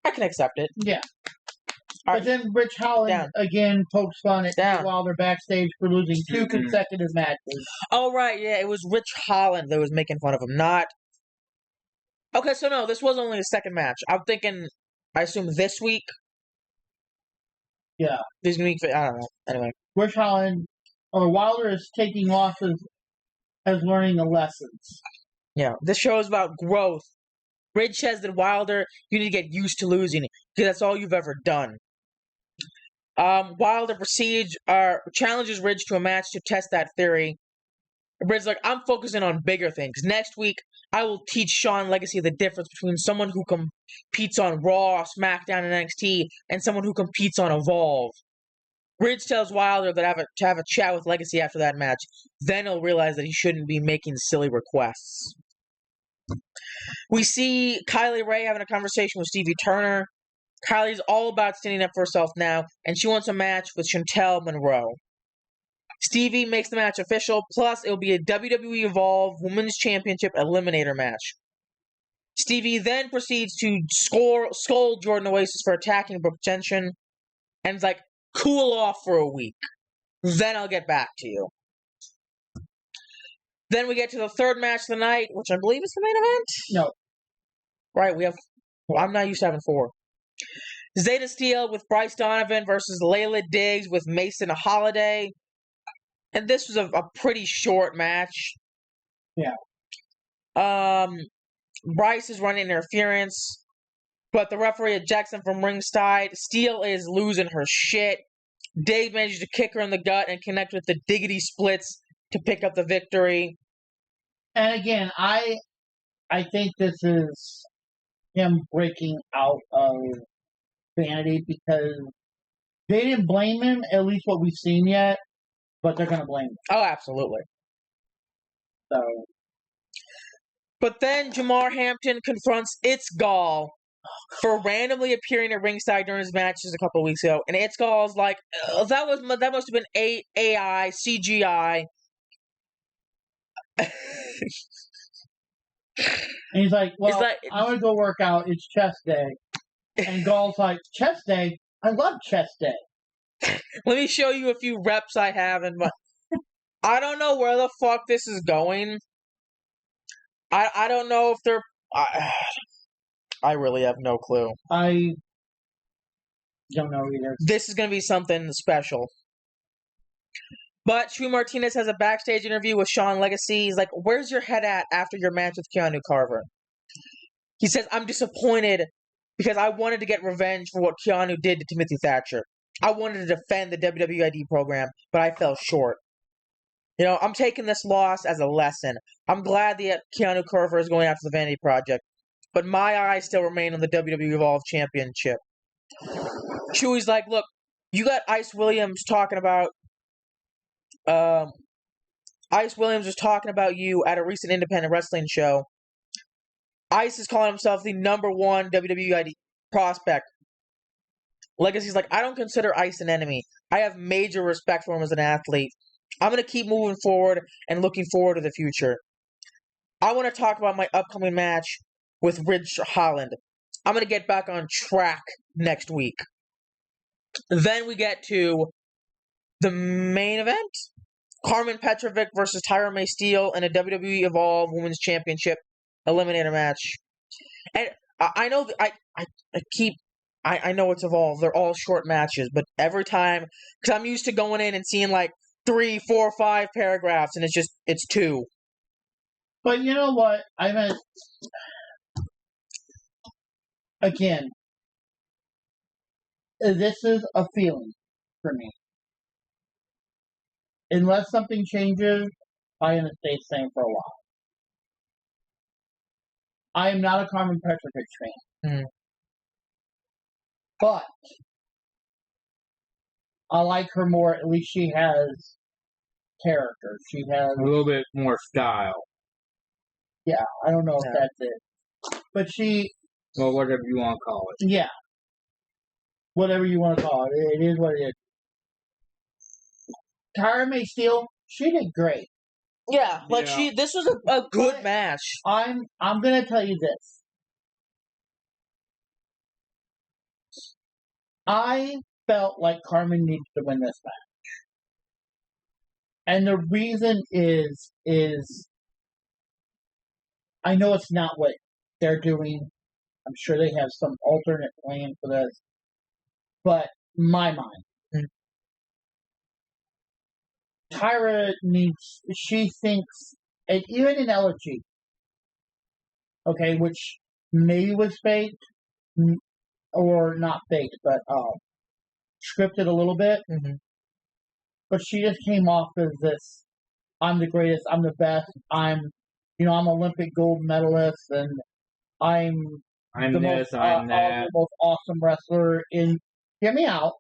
I can accept it. Yeah. All But right. then Rich Holland again pokes fun at Wilder backstage for losing 2 consecutive matches. Oh, right, yeah, it was Rich Holland that was making fun of him, not... Okay, so no, this was only the second match. I'm thinking, I assume this week? Yeah. This week, I don't know. Anyway. Rich Holland, or Wilder is taking losses as learning the lessons. Yeah, this show is about growth. Rich says that Wilder, you need to get used to losing, because that's all you've ever done. Wilder challenges Ridge to a match to test that theory. Ridge's like, I'm focusing on bigger things. Next week, I will teach Sean Legacy the difference between someone who competes on Raw, SmackDown, and NXT, and someone who competes on Evolve. Ridge tells Wilder that to have a chat with Legacy after that match. Then he'll realize that he shouldn't be making silly requests. We see Kylie Ray having a conversation with Stevie Turner. Kylie's all about standing up for herself now, and she wants a match with Chantel Monroe. Stevie makes the match official, plus it'll be a WWE Evolve Women's Championship Eliminator match. Stevie then proceeds to scold Jordan Oasis for attacking Brooke Jensen, and is like, cool off for a week. Then I'll get back to you. Then we get to the third match of the night, which I believe is the main event? No. Right, we have... Well, I'm not used to having 4. Zeta Steele with Bryce Donovan versus Layla Diggs with Mason Holiday. And this was a pretty short match. Yeah. Bryce is running interference, but the referee ejects him from ringside. Steele is losing her shit. Dave manages to kick her in the gut and connect with the diggity splits to pick up the victory. And again, I think this is him breaking out of Vanity because they didn't blame him, at least what we've seen yet, but they're going to blame him. Oh, absolutely. So. But then Jamar Hampton confronts Itzgall for randomly appearing at ringside during his matches a couple of weeks ago, and Itzgall's like, that must have been AI, CGI. And he's like, well, I want to go work out. It's chest day. And Gall's like, chest day? I love chest day. Let me show you a few reps I have in my... I don't know where the fuck this is going. I don't know if they're... I really have no clue. I don't know either. This is going to be something special. But Shu Martinez has a backstage interview with Sean Legacy. He's like, where's your head at after your match with Keanu Carver? He says, I'm disappointed because I wanted to get revenge for what Keanu did to Timothy Thatcher. I wanted to defend the WWID program, but I fell short. You know, I'm taking this loss as a lesson. I'm glad that Keanu Carver is going after the Vanity Project, but my eyes still remain on the WWE Evolve Championship. Chewy's like, look, you got Ice Williams talking about... Ice Williams was talking about you at a recent independent wrestling show. Ice is calling himself the #1 WWE prospect. Legacy's like, I don't consider Ice an enemy. I have major respect for him as an athlete. I'm going to keep moving forward and looking forward to the future. I want to talk about my upcoming match with Ridge Holland. I'm going to get back on track next week. Then we get to the main event. Carmen Petrovic versus Tyra May Steele in a WWE Evolve Women's Championship Eliminator match. And I know that I know it's Evolve. They're all short matches, but every time, because I'm used to going in and seeing like 3, 4, 5 paragraphs, and it's 2. But you know what? I mean, again, this is a feeling for me. Unless something changes, I'm going to stay the same for a while. I am not a Carmen Petrovic fan. Mm-hmm. But I like her more. At least she has character. She has a little bit more style. Yeah, I don't know if that's it. But she... Well, whatever you want to call it. Yeah. Whatever you want to call it. It is what it is. Tyra May Steele, she did great. Yeah, this was a good match. I'm gonna tell you this. I felt like Carmen needs to win this match. And the reason is I know it's not what they're doing. I'm sure they have some alternate plan for this. But my mind. Tyra she thinks, and even in Elegy, okay, which maybe was faked, or not faked, but scripted a little bit, but she just came off as this, I'm the greatest, I'm the best, I'm Olympic gold medalist, and I'm the most awesome wrestler in, hear me out.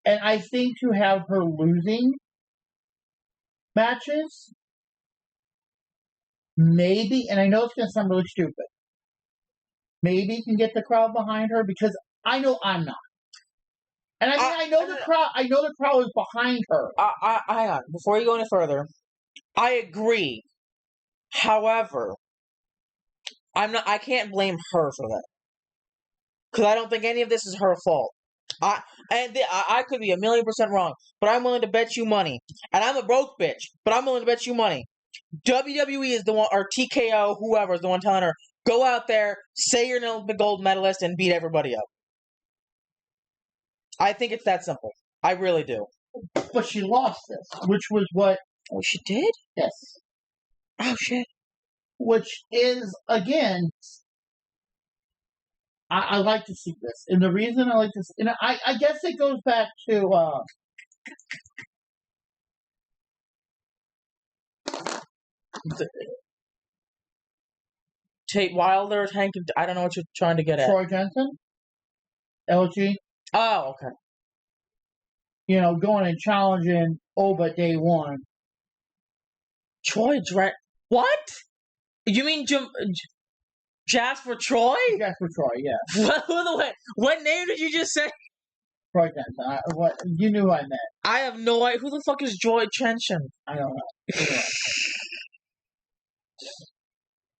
And I think to have her losing matches, maybe, and I know it's going to sound really stupid, maybe can get the crowd behind her, because I know I'm not. And I mean, I know the crowd is behind her. Hang on, before you go any further, I agree. However, I can't blame her for that. Because I don't think any of this is her fault. I could be 1,000,000% wrong, but I'm willing to bet you money. And I'm a broke bitch, but I'm willing to bet you money. WWE is the one, or TKO, whoever is the one telling her, go out there, say you're an Olympic gold medalist, and beat everybody up. I think it's that simple. I really do. But she lost this, which was what... Oh, she did? Yes. Oh, shit. Which is, again... I like to see this. And the reason I like to see... And I guess it goes back to... Tate Wilder, Hank... I don't know what you're trying to get at. Troy Jensen? LG? Oh, okay. Going and challenging Oba day one. Troy What? You mean Jasper Troy? Jasper Troy, yeah. What name did you just say? Troy Jensen. You knew who I meant. I have no idea. Who the fuck is Troy Jensen? I don't know.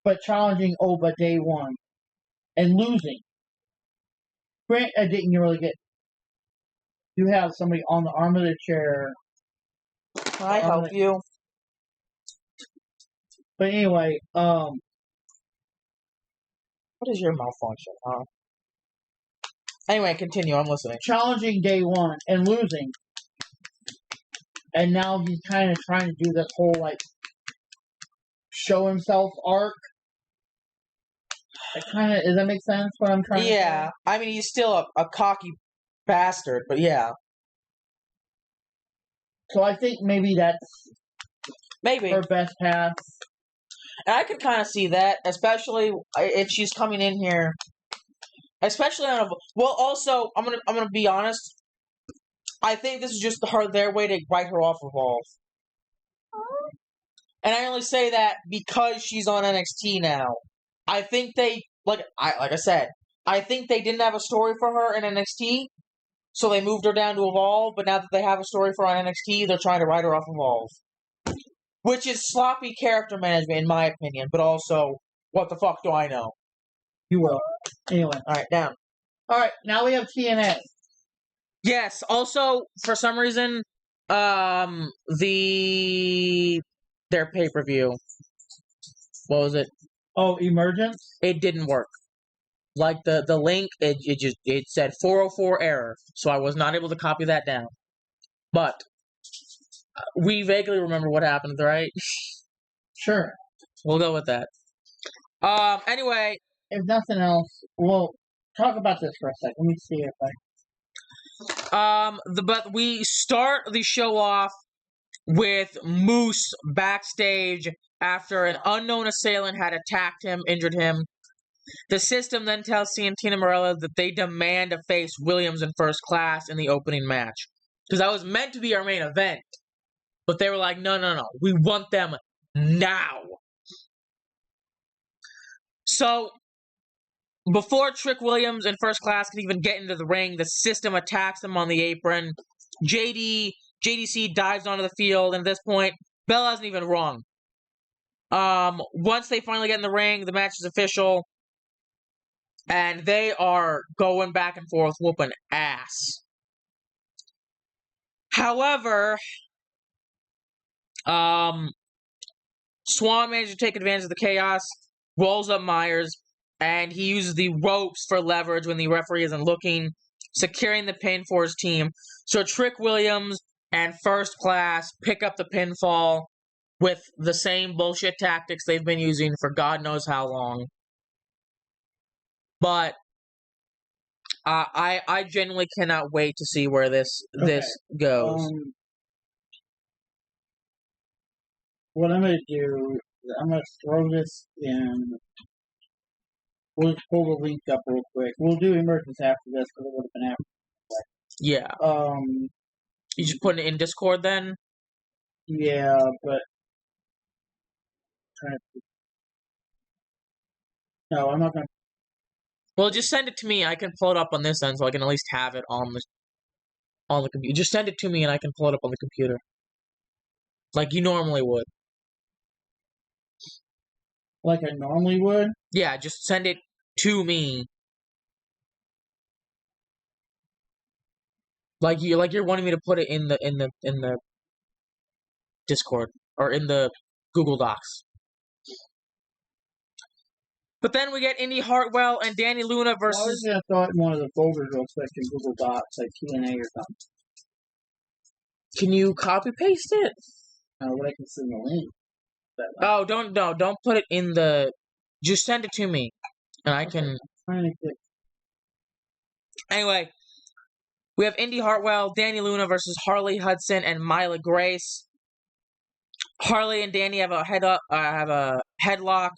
But challenging Oba day one and losing. Grant, I didn't really get... You have somebody on the arm of the chair. Can I help you? But anyway, what is your malfunction, huh? Anyway, continue. I'm listening. Challenging day one and losing. And now he's kind of trying to do this whole, show himself arc. Does that make sense, what I'm trying to say? Yeah. I mean, he's still a cocky bastard, but yeah. So I think maybe that's her best pass. And I can kind of see that, especially if she's coming in here, especially on a... Well, also, I'm gonna be honest. I think this is just their way to write her off of Evolve. And I only say that because she's on NXT now. I think they, like I said, I think they didn't have a story for her in NXT, so they moved her down to Evolve, but now that they have a story for her on NXT, they're trying to write her off Evolve. Which is sloppy character management, in my opinion, but also, what the fuck do I know? You will. Anyway. Alright, down. Alright, now we have TNA. Yes, also, for some reason, their pay-per-view, what was it? Oh, Emergence? It didn't work. Like, the link, it said 404 error, so I was not able to copy that down. But we vaguely remember what happened, right? Sure. We'll go with that. Anyway. If nothing else, we'll talk about this for a second. Let me see if but we start the show off with Moose backstage after an unknown assailant had attacked him, injured him. The system then tells Santina Marella that they demand to face Williams in First Class in the opening match. Because that was meant to be our main event. But they were like, no. We want them now. So, before Trick Williams in First Class can even get into the ring, the system attacks him on the apron. JDC dives onto the field, and at this point, Bella isn't even wrong. Once they finally get in the ring, the match is official. And they are going back and forth, whooping ass. However, Swan manages to take advantage of the chaos, rolls up Myers, and he uses the ropes for leverage when the referee isn't looking, securing the pin for his team. So Trick Williams and First Class pick up the pinfall with the same bullshit tactics they've been using for God knows how long. But I genuinely cannot wait to see where this goes. What I'm gonna do is I'm gonna throw this in. We'll just pull the link up real quick. We'll do emergence after this because it would have been after. Yeah. You just put it in Discord then? Yeah, but no, I'm not gonna. Well, just send it to me. I can pull it up on this end, so I can at least have it on the computer. Just send it to me, and I can pull it up on the computer, like you normally would. Like I normally would. Yeah, just send it to me. Like you're wanting me to put it in the Discord or in the Google Docs. But then we get Indy Hartwell and Danny Luna versus. Well, I was gonna throw it in one of the folders real quick in Google Docs, like Q&A or something. Can you copy paste it? What I can send the link. Oh, don't put it in the. Just send it to me, and I can. I'm trying to get. Anyway, we have Indy Hartwell, Danny Luna versus Harley Hudson and Myla Grace. Harley and Danny have a headlock.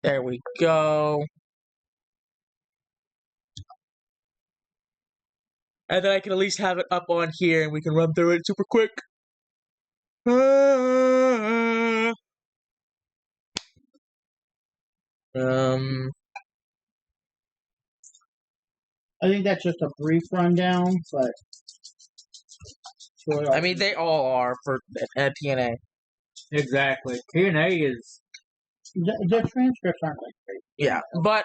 There we go. And then I can at least have it up on here, and we can run through it super quick. I think that's just a brief rundown, but. I mean, they all are for TNA. Exactly. TNA is. The transcripts aren't like great. Yeah, but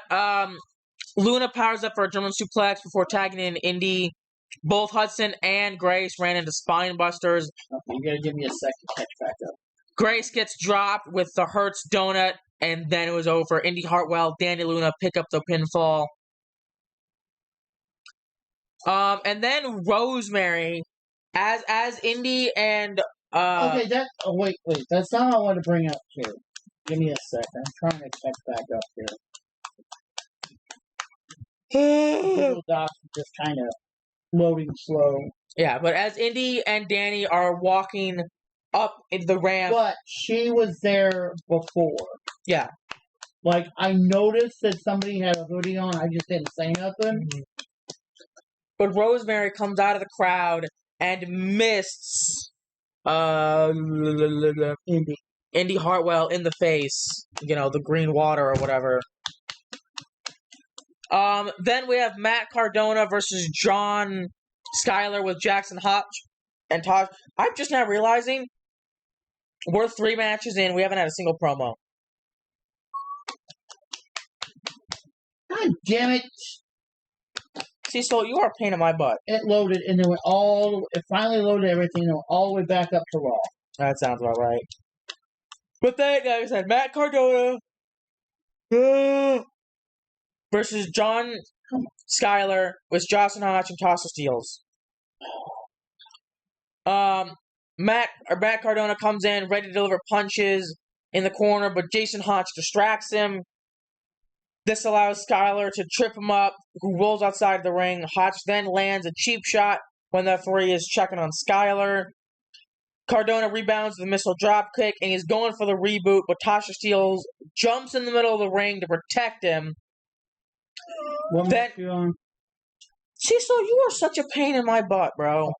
Luna powers up for a German suplex before tagging in Indy. Both Hudson and Grace ran into spine busters. Okay, you gotta give me a second to catch back up. Grace gets dropped with the Hertz donut, and then it was over. Indy Hartwell, Danny Luna pick up the pinfall. And then Rosemary, as Indy and okay, wait, that's not what I want to bring up here. Give me a sec. I'm trying to catch back up here. Google Docs is just kind of loading slow. Yeah, but as Indy and Danny are walking up the ramp, but she was there before. Yeah, like I noticed that somebody had a hoodie on. I just didn't say nothing. But Rosemary comes out of the crowd and mists Indy Hartwell in the face. You know, the green water or whatever. Then we have Matt Cardona versus John Skyler with Jackson Hotch and Tosh. I'm just now realizing we're 3 matches in. We haven't had a single promo. God damn it! Cecil, you are a pain in my butt. It loaded and it went it finally loaded everything and went all the way back up to Raw. That sounds about right. But then, like I said, Matt Cardona versus John Skyler with Jocelyn Hodge and Tasha Steelz. Matt Cardona comes in ready to deliver punches in the corner, but Jason Hodge distracts him. This allows Skyler to trip him up, who rolls outside the ring. Hodge then lands a cheap shot when the referee is checking on Skyler. Cardona rebounds with a missile dropkick, and he's going for the reboot, but Tasha Steelz jumps in the middle of the ring to protect him. What match you on? Cecil, you are such a pain in my butt, bro.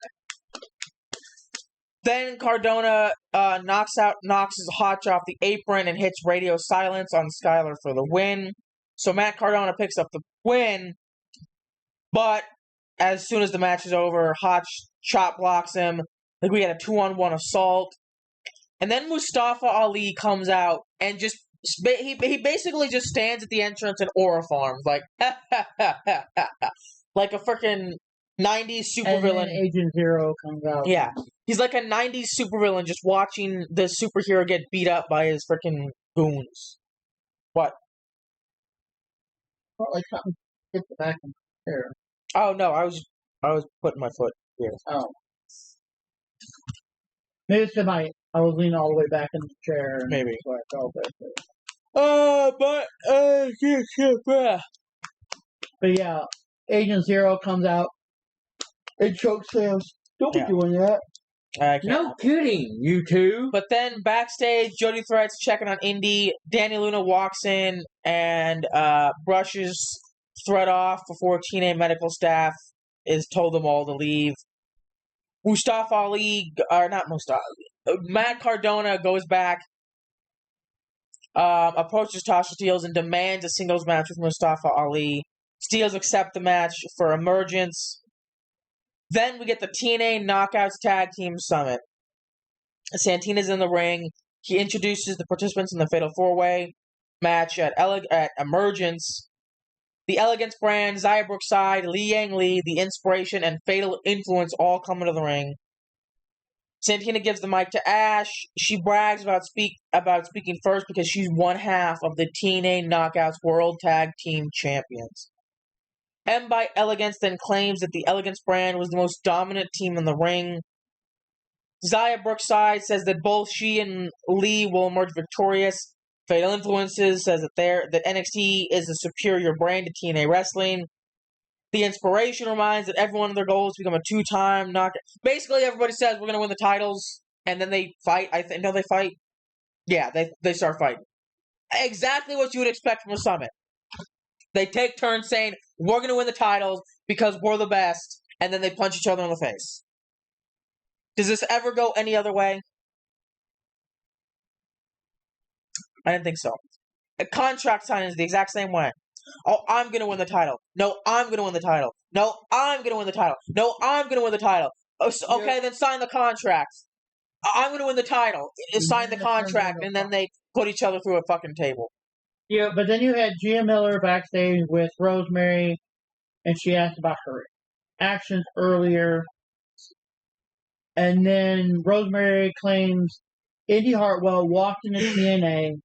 Then Cardona knocks his Hodge off the apron and hits radio silence on Skyler for the win. So Matt Cardona picks up the win, but as soon as the match is over, Hodge chop blocks him. I think we had a 2-on-1 assault. And then Mustafa Ali comes out and just he basically just stands at the entrance and aura farms like like a freaking 90s supervillain. Agent Zero comes out. Yeah. He's like a 90s supervillain just watching the superhero get beat up by his freaking goons. What? Like something hit the back of the chair. Oh no, I was putting my foot here. Oh. Maybe it's because I was leaning all the way back in the chair. And maybe. So I fell back there. But yeah, Agent Zero comes out and chokes Sam's. Don't be doing that. No kidding, you two. But then backstage, Jody Threat's checking on Indy. Danny Luna walks in and brushes Threat off before TNA medical staff is told them all to leave. Mustafa Ali, or not Mustafa, Matt Cardona goes back, approaches Tasha Steelz and demands a singles match with Mustafa Ali. Steelz accepts the match for Emergence. Then we get the TNA Knockouts Tag Team Summit. Santina's in the ring. He introduces the participants in the Fatal 4-Way match at Emergence. The Elegance brand, Xia Brookside, Li Yang Lee, The Inspiration, and Fatal Influence all come into the ring. Santina gives the mic to Ash. She brags about speaking first because she's one half of the TNA Knockouts World Tag Team Champions. M by Elegance then claims that the Elegance brand was the most dominant team in the ring. Xia Brookside says that both she and Lee will emerge victorious. Fatal Influences says that NXT is a superior brand to TNA Wrestling. The Inspiration reminds that everyone of their goal is to become a two-time knockout. Basically, everybody says we're going to win the titles, and then they fight. No, they fight. Yeah, they start fighting. Exactly what you would expect from a summit. They take turns saying, we're going to win the titles because we're the best, and then they punch each other in the face. Does this ever go any other way? I didn't think so. A contract signing is the exact same way. Oh, I'm going to win the title. No, I'm going to win the title. No, I'm going to win the title. No, I'm going to win the title. Okay, then sign the contract. I'm going to win the title. Sign the contract, and then they put each other through a fucking table. Yeah, but then you had Gia Miller backstage with Rosemary, and she asked about her actions earlier. And then Rosemary claims Indy Hartwell walked into TNA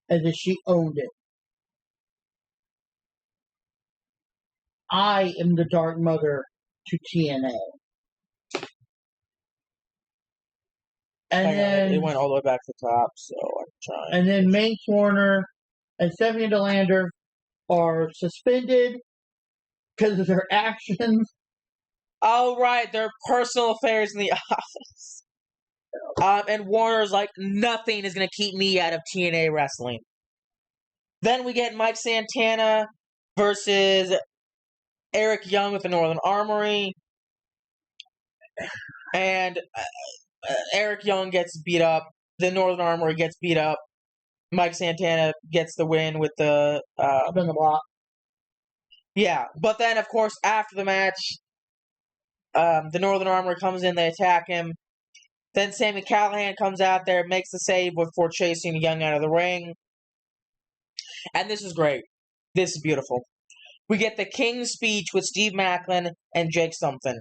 as if she owned it. I am the Dark Mother to TNA. And then it went all the way back to the top, so I'm trying. And then Mace Warner and Stephanie DeLander are suspended because of their actions. Oh, right, their personal affairs in the office. And Warner's like, nothing is going to keep me out of TNA wrestling. Then we get Mike Santana versus Eric Young with the Northern Armory. And Eric Young gets beat up. The Northern Armory gets beat up. Mike Santana gets the win with the block. Yeah, but then, of course, after the match, the Northern Armory comes in, they attack him. Then Sami Callihan comes out there, makes the save before chasing Young out of the ring. And this is great. This is beautiful. We get the King's speech with Steve Macklin and Jake Something.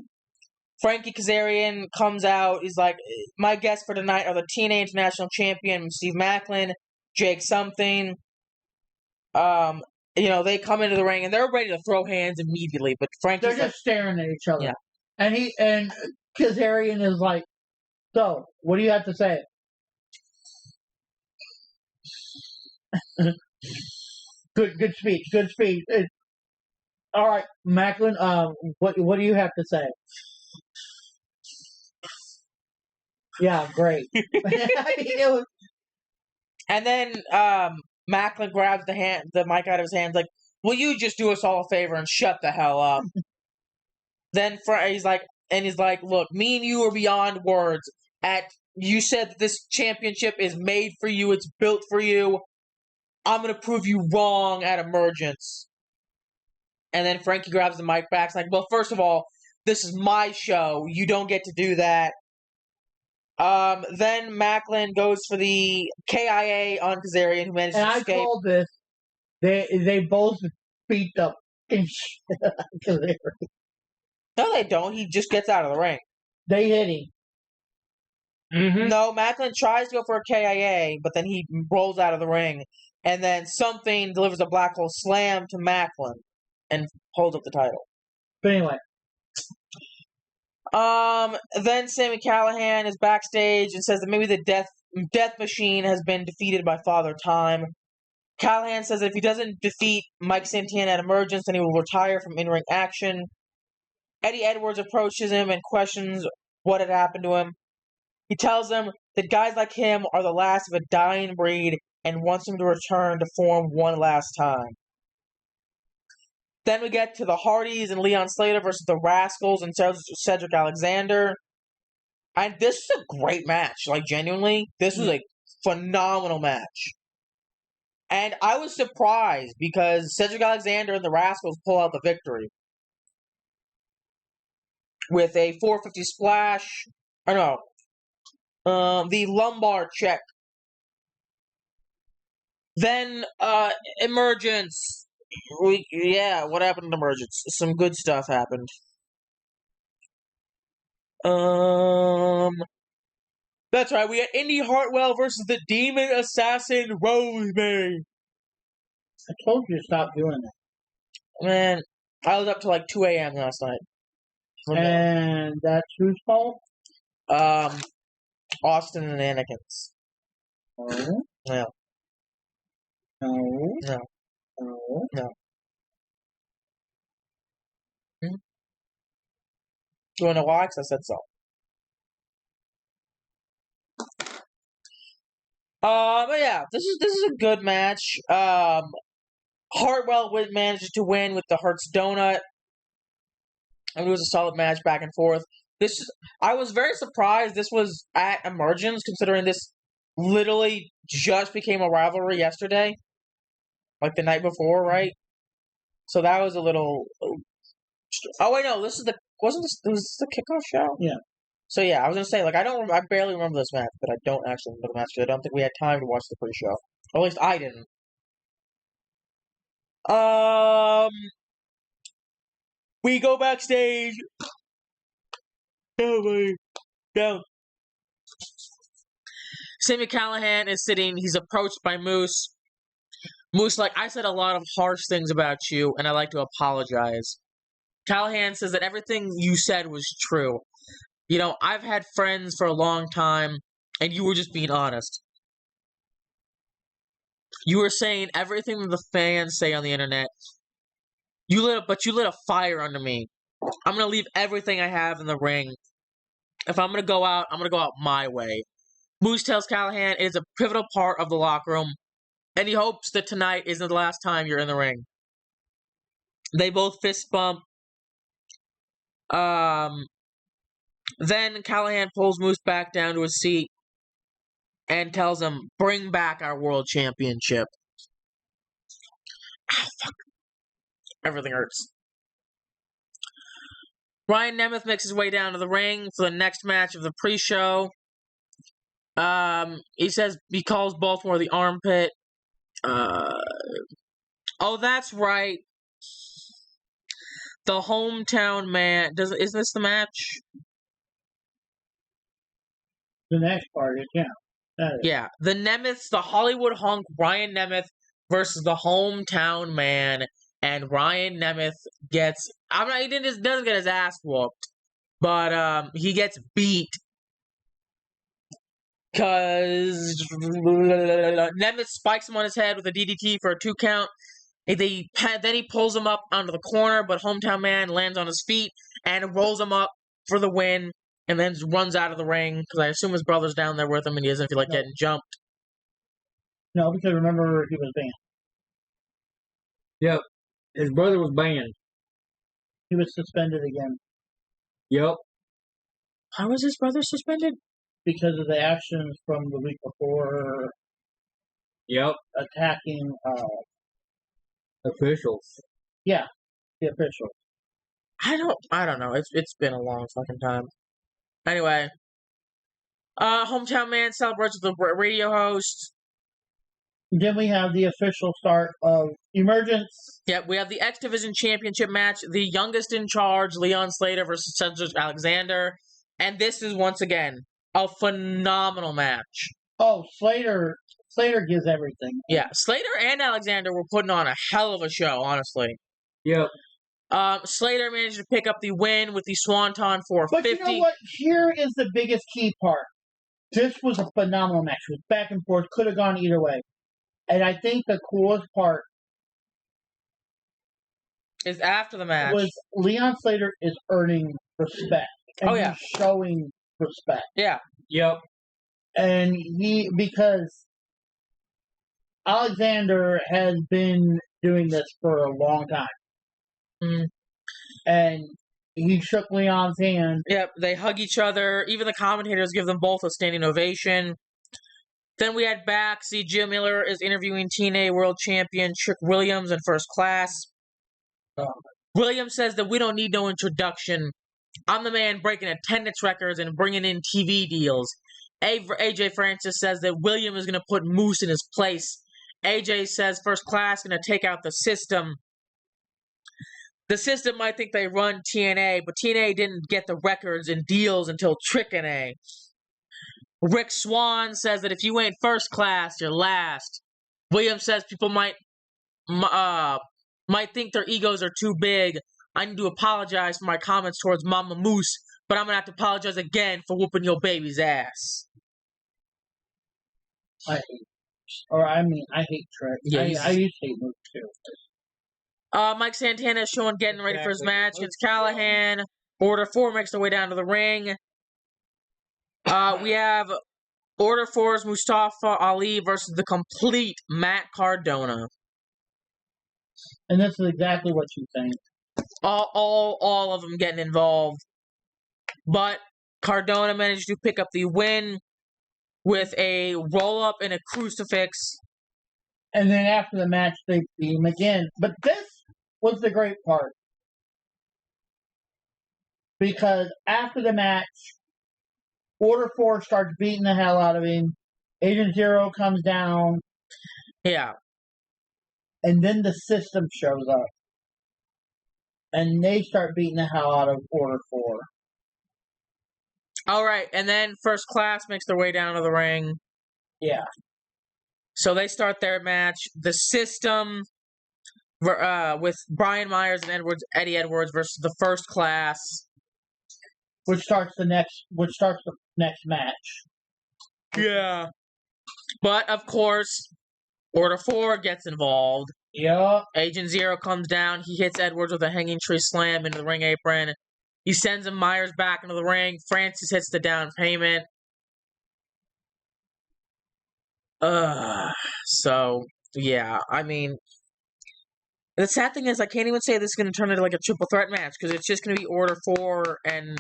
Frankie Kazarian comes out. He's like, my guests for tonight are the TNA International Champion, Steve Macklin, Jake Something. They come into the ring and they're ready to throw hands immediately, but Frankie's just staring at each other. Yeah. And Kazarian is like, so, what do you have to say? Good speech. All right, Macklin. What do you have to say? Yeah, great. And then Macklin grabs the mic out of his hands, like, "Will you just do us all a favor and shut the hell up?" Then he's like, "Look, me and you are beyond words. You said that this championship is made for you. It's built for you. I'm gonna prove you wrong at Emergence." And then Frankie grabs the mic back. It's like, "Well, first of all, this is my show. You don't get to do that." Then Macklin goes for the KIA on Kazarian, who managed to escape. And I called this. They both beat the shit out of Kazarian. No, they don't. He just gets out of the ring. They hit him. Mm-hmm. No, Macklin tries to go for a KIA, but then he rolls out of the ring. And then Something delivers a black hole slam to Macklin and holds up the title. But anyway. Then Sami Callihan is backstage and says that maybe the death machine has been defeated by Father Time. Callahan says that if he doesn't defeat Mike Santana at Emergence, then he will retire from in-ring action. Eddie Edwards approaches him and questions what had happened to him. He tells him that guys like him are the last of a dying breed and wants him to return to form one last time. Then we get to the Hardys and Leon Slater versus the Rascals and Cedric Alexander. And this is a great match. Like, genuinely, this was a phenomenal match. And I was surprised because Cedric Alexander and the Rascals pull out the victory. With a 450 splash. Or no. The lumbar check. Then, Emergence. What happened in Emergence? Some good stuff happened. That's right, we had Indy Hartwell versus the Demon Assassin Rosemary. I told you to stop doing that. Man, I was up till like 2 a.m. last night. And that's whose fault? Austin and Anakin's. No. No. No. No. No. No. Do you want to know why? Because I said so. But yeah, this is a good match. Hartwell manages to win with the Hertz Donut. And it was a solid match back and forth. I was very surprised this was at Emergence, considering this literally just became a rivalry yesterday. Like the night before, right? So that was a little... Oh, wait, no, was this the kickoff show? Yeah. So yeah, I was gonna say, like, I barely remember this match, but I don't actually remember the match, because I don't think we had time to watch the pre-show. Or at least I didn't. We go backstage. Down. Sami Callihan is sitting, he's approached by Moose. Moose, like, I said a lot of harsh things about you, and I'd like to apologize. Callahan says that everything you said was true. You know, I've had friends for a long time, and you were just being honest. You were saying everything that the fans say on the internet. You lit a fire under me. I'm gonna leave everything I have in the ring. If I'm gonna go out, I'm gonna go out my way. Moose tells Callahan it is a pivotal part of the locker room, and he hopes that tonight isn't the last time you're in the ring. They both fist bump. Then Callahan pulls Moose back down to his seat and tells him, "Bring back our world championship." Ah, fuck. Everything hurts. Ryan Nemeth makes his way down to the ring for the next match of the pre-show. He says he calls Baltimore the armpit. Oh, that's right. The hometown man. Isn't this the match? The next part is, yeah. Yeah. The Nemeths, the Hollywood hunk Ryan Nemeth versus the hometown man. And Ryan Nemeth gets... he doesn't get his ass whooped. But he gets beat. Because Nemeth spikes him on his head with a DDT for a 2 count. Then he pulls him up onto the corner, but hometown man lands on his feet and rolls him up for the win, and then runs out of the ring, because I assume his brother's down there with him and he doesn't feel like getting jumped. No, because remember, he was banned. Yep. His brother was banned. He was suspended again. Yep. How was his brother suspended? Because of the actions from the week before. Yep. Attacking, officials. Yeah, the officials. I don't know. It's been a long fucking time. Anyway, hometown man celebrates with the radio host. Then we have the official start of Emergence. Yeah, we have the X Division Championship match. The youngest in charge, Leon Slater versus Cedric Alexander. And this is, once again, a phenomenal match. Oh, Slater gives everything. Yeah, Slater and Alexander were putting on a hell of a show, honestly. Yep. Slater managed to pick up the win with the Swanton 450. But you know what? Here is the biggest key part. This was a phenomenal match. It was back and forth. Could have gone either way. And I think the coolest part is after the match. Was Leon Slater is earning respect. And he's showing respect. Yeah. Yep. And because Alexander has been doing this for a long time. Mm. And he shook Leon's hand. Yep, they hug each other. Even the commentators give them both a standing ovation. Then we had back, see Jim Miller is interviewing TNA World Champion Trick Williams in First Class. Williams says that we don't need no introduction. I'm the man breaking attendance records and bringing in TV deals. AJ Francis says that William is going to put Moose in his place. AJ says First Class going to take out the system. The system might think they run TNA, but TNA didn't get the records and deals until Trick NA. Rick Swan says that if you ain't First Class, you're last. Williams says people might think their egos are too big. I need to apologize for my comments towards Mama Moose, but I'm going to have to apologize again for whooping your baby's ass. I hate Trick. Yeah, I used to hate Moose too. Mike Santana is showing getting ready for his match against Callahan. Order 4 makes their way down to the ring. We have Order 4's Mustafa Ali versus the complete Matt Cardona. And this is exactly what you think. All of them getting involved. But Cardona managed to pick up the win with a roll-up and a crucifix. And then after the match, they beat him again. But this was the great part. Because after the match, Order 4 starts beating the hell out of him. Agent Zero comes down. Yeah. And then the system shows up. And they start beating the hell out of Order 4. Alright, and then First Class makes their way down to the ring. Yeah. So they start their match. The system with Brian Myers and Eddie Edwards versus the First Class. Which starts the next match. Yeah. But, of course, Order 4 gets involved. Yep. Agent Zero comes down. He hits Edwards with a hanging tree slam into the ring apron. He sends him Myers back into the ring. Francis hits the down payment. So, yeah. I mean, the sad thing is I can't even say this is going to turn into like a triple threat match because it's just going to be Order 4 and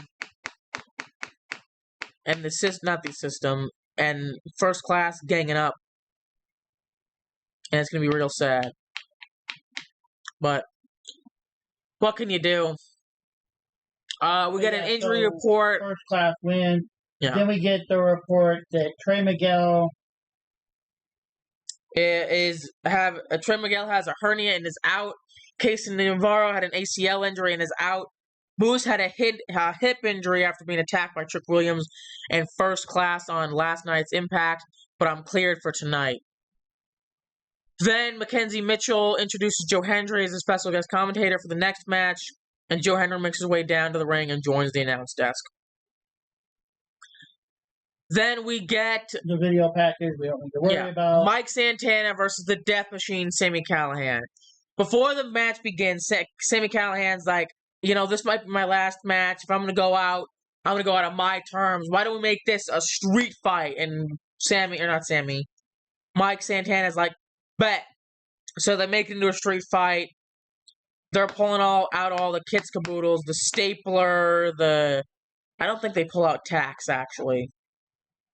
the system, and First Class ganging up. And it's going to be real sad. But what can you do? We get an injury report. First Class win. Yeah. Then we get the report that Trey Miguel Trey Miguel has a hernia and is out. Casey Navarro had an ACL injury and is out. Moose had a hip injury after being attacked by Trick Williams and First Class on last night's Impact, but I'm cleared for tonight. Then Mackenzie Mitchell introduces Joe Hendry as a special guest commentator for the next match, and Joe Hendry makes his way down to the ring and joins the announce desk. Then we get the video package we don't need to worry about. Mike Santana versus the Death Machine, Sami Callihan. Before the match begins, Sami Callihan's like, this might be my last match. If I'm going to go out, I'm going to go out on my terms. Why don't we make this a street fight? And Mike Santana's like, bet. So they make it into a street fight. They're pulling out all the kits caboodles, the stapler, I don't think they pull out tacks, actually.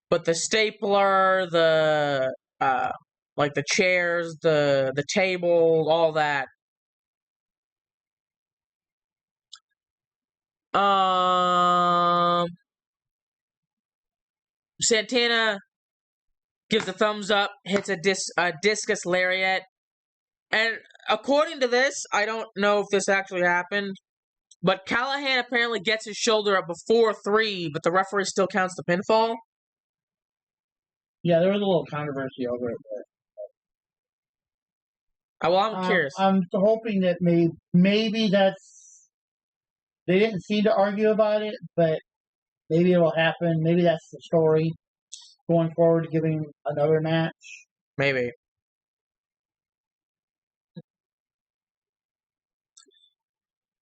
But the stapler, the chairs, the table, all that. Santana gives a thumbs up, hits a discus lariat. And according to this, I don't know if this actually happened, but Callahan apparently gets his shoulder up before 3, but the referee still counts the pinfall. Yeah, there was a little controversy over it. Well, I'm curious. I'm hoping that maybe that's... They didn't seem to argue about it, but maybe it'll happen. Maybe that's the story going forward, giving another match. Maybe.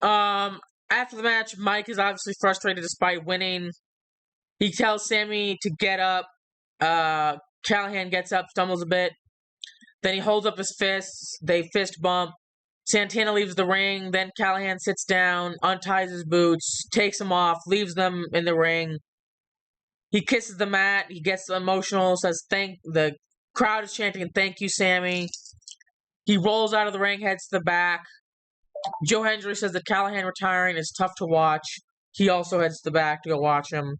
After the match, Mike is obviously frustrated despite winning. He tells Sammy to get up. Callahan gets up, stumbles a bit. Then he holds up his fists. They fist bump. Santana leaves the ring. Then Callahan sits down, unties his boots, takes them off, leaves them in the ring. He kisses the mat. He gets emotional, says thank. The crowd is chanting, "Thank you, Sammy." He rolls out of the ring, heads to the back. Joe Hendry says that Callahan retiring is tough to watch. He also heads to the back to go watch him.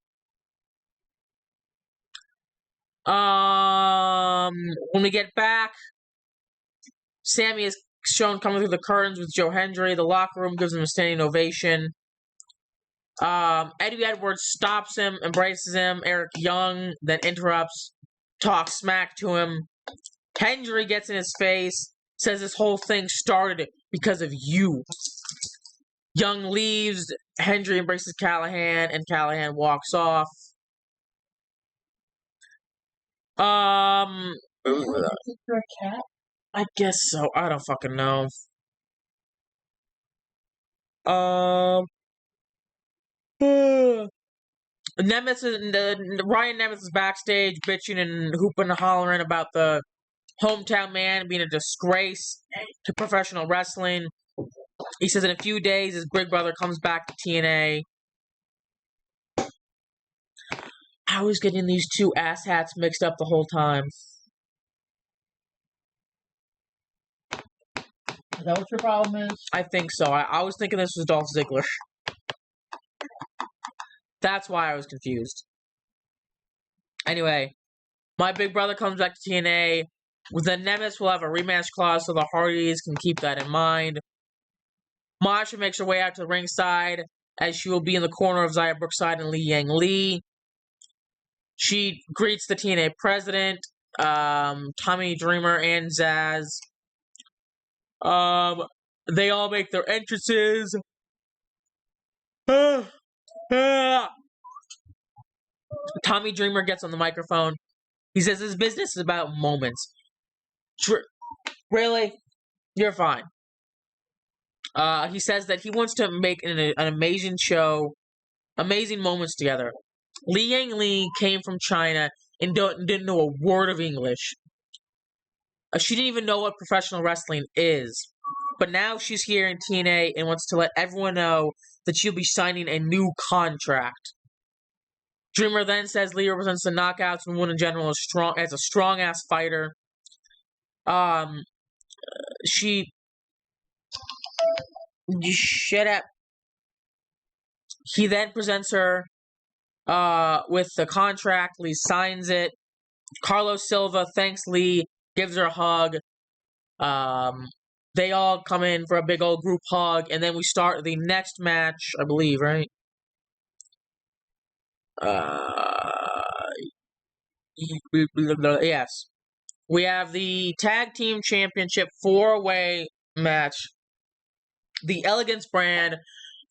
When we get back, Sammy is shown coming through the curtains with Joe Hendry. The locker room gives him a standing ovation. Eddie Edwards stops him, embraces him. Eric Young then interrupts, talks smack to him. Hendry gets in his face, says this whole thing started because of you. Young leaves. Hendry embraces Callahan, and Callahan walks off. Is there a cat? I guess so. I don't fucking know. Ryan Nemeth is backstage bitching and hooping and hollering about the hometown man being a disgrace to professional wrestling. He says in a few days his big brother comes back to TNA. I was getting these two asshats mixed up the whole time. Is that what your problem is? I think so. I was thinking this was Dolph Ziggler. That's why I was confused. Anyway, my big brother comes back to TNA. The Nemeth will have a rematch clause, so the Hardys can keep that in mind. Masha makes her way out to the ringside, as she will be in the corner of Xia Brookside and Li Yang Lee. She greets the TNA president, Tommy Dreamer, and Zaz. They all make their entrances. Tommy Dreamer gets on the microphone. He says his business is about moments. Really? You're fine. He says that he wants to make an amazing show, amazing moments together. Li Yang Lee came from China and didn't know a word of English. She didn't even know what professional wrestling is. But now she's here in TNA and wants to let everyone know that she'll be signing a new contract. Dreamer then says Lee represents the knockouts and women in general as a strong-ass fighter. Shut up. He then presents her with the contract. Lee signs it. Carlos Silva thanks Lee, gives her a hug. They all come in for a big old group hug, and then we start the next match, I believe, right? Yes. We have the Tag Team Championship 4-way match. The Elegance brand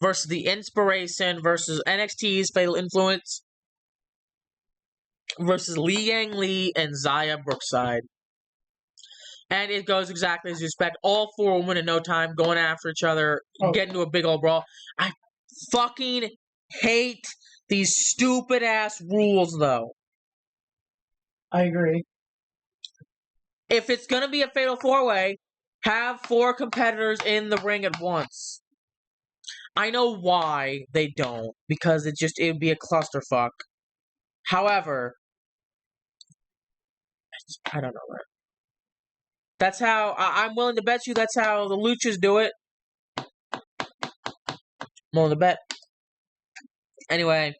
versus the Inspiration versus NXT's Fatal Influence versus Li Yang Lee and Xia Brookside. And it goes exactly as you expect. All four women in no time going after each other, get into a big old brawl. I fucking hate these stupid ass rules, though. I agree. If it's gonna be a fatal 4-way, have 4 competitors in the ring at once. I know why they don't, because it would be a clusterfuck. However, I don't know. That's how, I'm willing to bet you that's how the Luchas do it. I'm willing to bet. Anyway.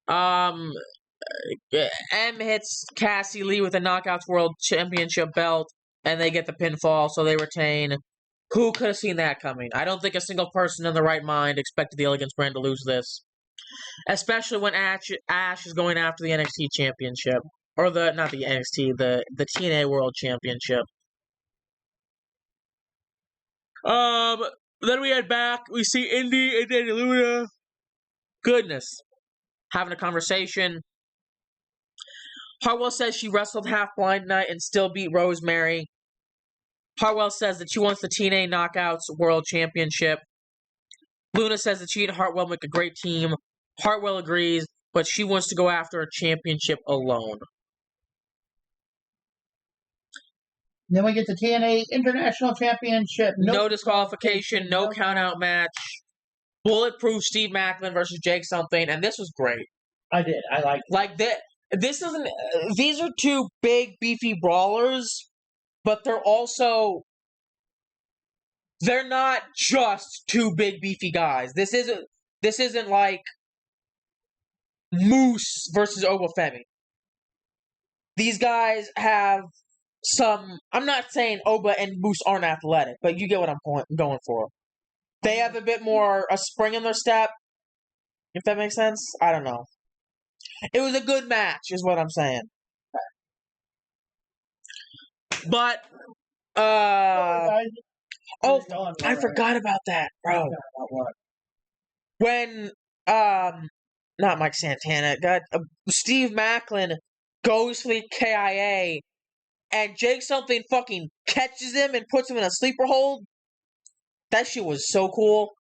M hits Cassie Lee with a Knockouts World Championship belt, and they get the pinfall, so they retain. Who could have seen that coming? I don't think a single person in their right mind expected the Elegance brand to lose this. Especially when Ash is going after the NXT Championship. Or not the NXT, the TNA World Championship. Then we head back. We see Indy and Dani Luna. Goodness. Having a conversation. Hartwell says she wrestled half-blind tonight and still beat Rosemary. Hartwell says that she wants the TNA Knockouts World Championship. Luna says that she and Hartwell make a great team. Hartwell agrees, but she wants to go after a championship alone. Then we get the TNA International Championship. No disqualification, no count-out match. Bulletproof Steve Macklin versus Jake something, and this was great. I did. I liked it. Like that. This isn't. These are two big, beefy brawlers, but they're also. They're not just two big, beefy guys. This isn't like Moose versus Obafemi. These guys have some. I'm not saying Oba and Moose aren't athletic, but you get what I'm going for. They have a bit more a spring in their step, if that makes sense. I don't know. It was a good match, is what I'm saying. But, I forgot about that, bro. When, not Mike Santana, Steve Macklin goes for the KIA, and Jake something fucking catches him and puts him in a sleeper hold. That shit was so cool.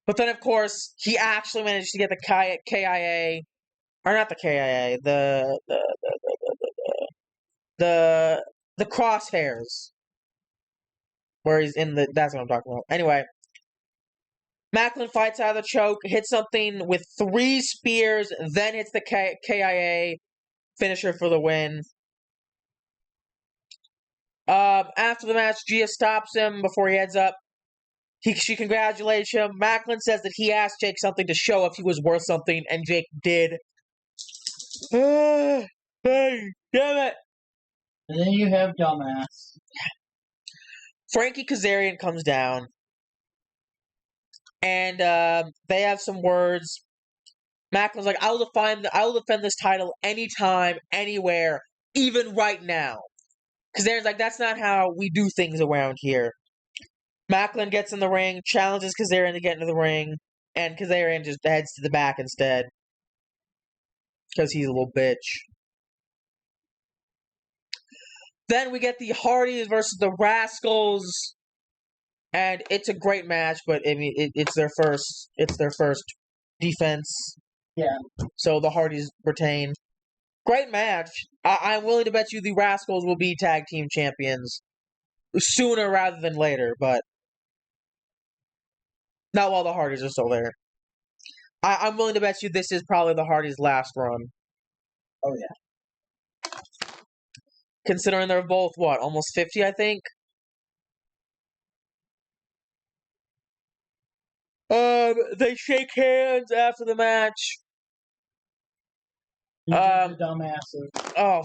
But then, of course, he actually managed to get the KIA, or not the KIA, the crosshairs. Where he's in the, that's what I'm talking about. Anyway, Macklin fights out of the choke, hits something with 3 spears, then hits the KIA finisher for the win. After the match, Gia stops him before he heads up. She congratulates him. Macklin says that he asked Jake something to show if he was worth something, and Jake did. Hey, damn it. And then you have Dumbass. Frankie Kazarian comes down, and they have some words. Macklin's like, I will defend this title anytime, anywhere, even right now. Kazarian's like, that's not how we do things around here. Macklin gets in the ring, challenges Kazarian to get into the ring, and Kazarian just heads to the back instead. Because he's a little bitch. Then we get the Hardys versus the Rascals, and it's a great match. But I mean, it's their first defense. Yeah. So the Hardys retain. Great match. I'm willing to bet you the Rascals will be tag team champions sooner rather than later, but not while the Hardys are still there. I'm willing to bet you this is probably the Hardys' last run. Oh yeah. Considering they're both, what, almost 50, I think? They shake hands after the match. Dumbasses. Oh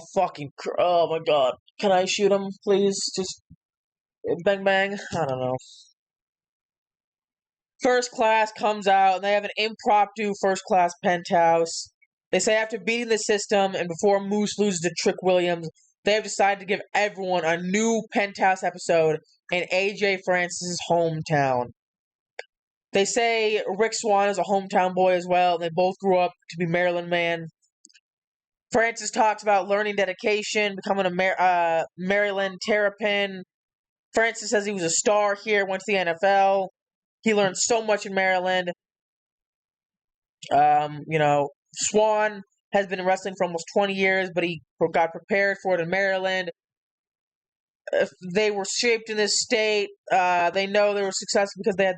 my god. Can I shoot him, please? Just bang bang? I don't know. First Class comes out, and they have an impromptu First Class penthouse. They say after beating the system, and before Moose loses to Trick Williams, they have decided to give everyone a new penthouse episode in AJ Francis' hometown. They say Rick Swann is a hometown boy as well, and they both grew up to be Maryland man. Francis talks about learning dedication, becoming a Maryland Terrapin. Francis says he was a star here, went to the NFL. He learned so much in Maryland. Swann has been in wrestling for almost 20 years, but he got prepared for it in Maryland. They were shaped in this state. They know they were successful because they had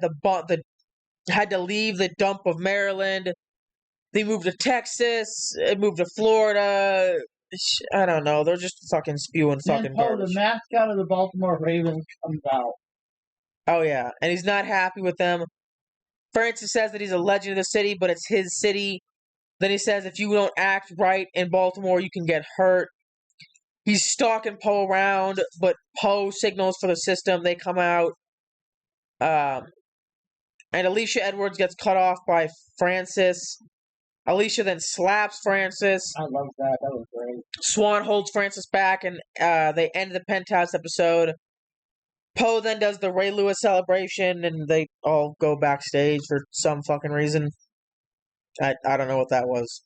had to leave the dump of Maryland. They moved to Texas. Moved to Florida. I don't know. They're just fucking spewing fucking garbage. The mascot of the Baltimore Ravens comes out. Oh yeah, and he's not happy with them. Francis says that he's a legend of the city, but it's his city. Then he says if you don't act right in Baltimore, you can get hurt. He's stalking Poe around, but Poe signals for the system. They come out. And Alicia Edwards gets cut off by Francis. Alicia then slaps Francis. I love that. That was great. Swann holds Francis back, and they end the penthouse episode. Poe then does the Ray Lewis celebration, and they all go backstage for some fucking reason. I don't know what that was.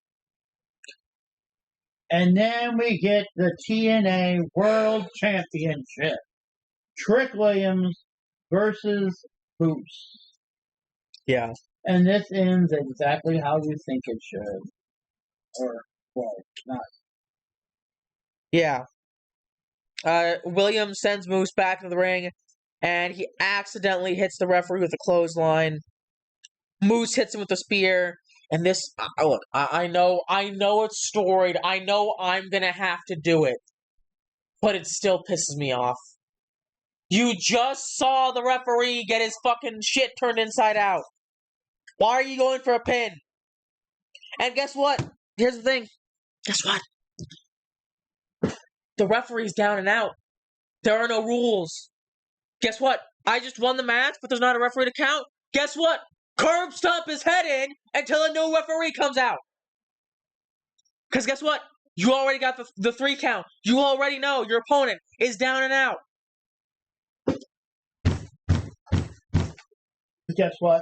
And then we get the TNA World Championship. Trick Williams versus Boots. Yeah. And this ends exactly how you think it should. Or, well, not. Yeah. Williams sends Moose back into the ring, and he accidentally hits the referee with a clothesline. Moose hits him with a spear, and this. Look, I know it's storied. I know I'm gonna have to do it, but it still pisses me off. You just saw the referee get his fucking shit turned inside out. Why are you going for a pin? And guess what? Here's the thing. Guess what? The referee's down and out. There are no rules. Guess what? I just won the match, but there's not a referee to count. Guess what? Curb stomp his head in until a new referee comes out. Because guess what? You already got the 3 count. You already know your opponent is down and out. Guess what?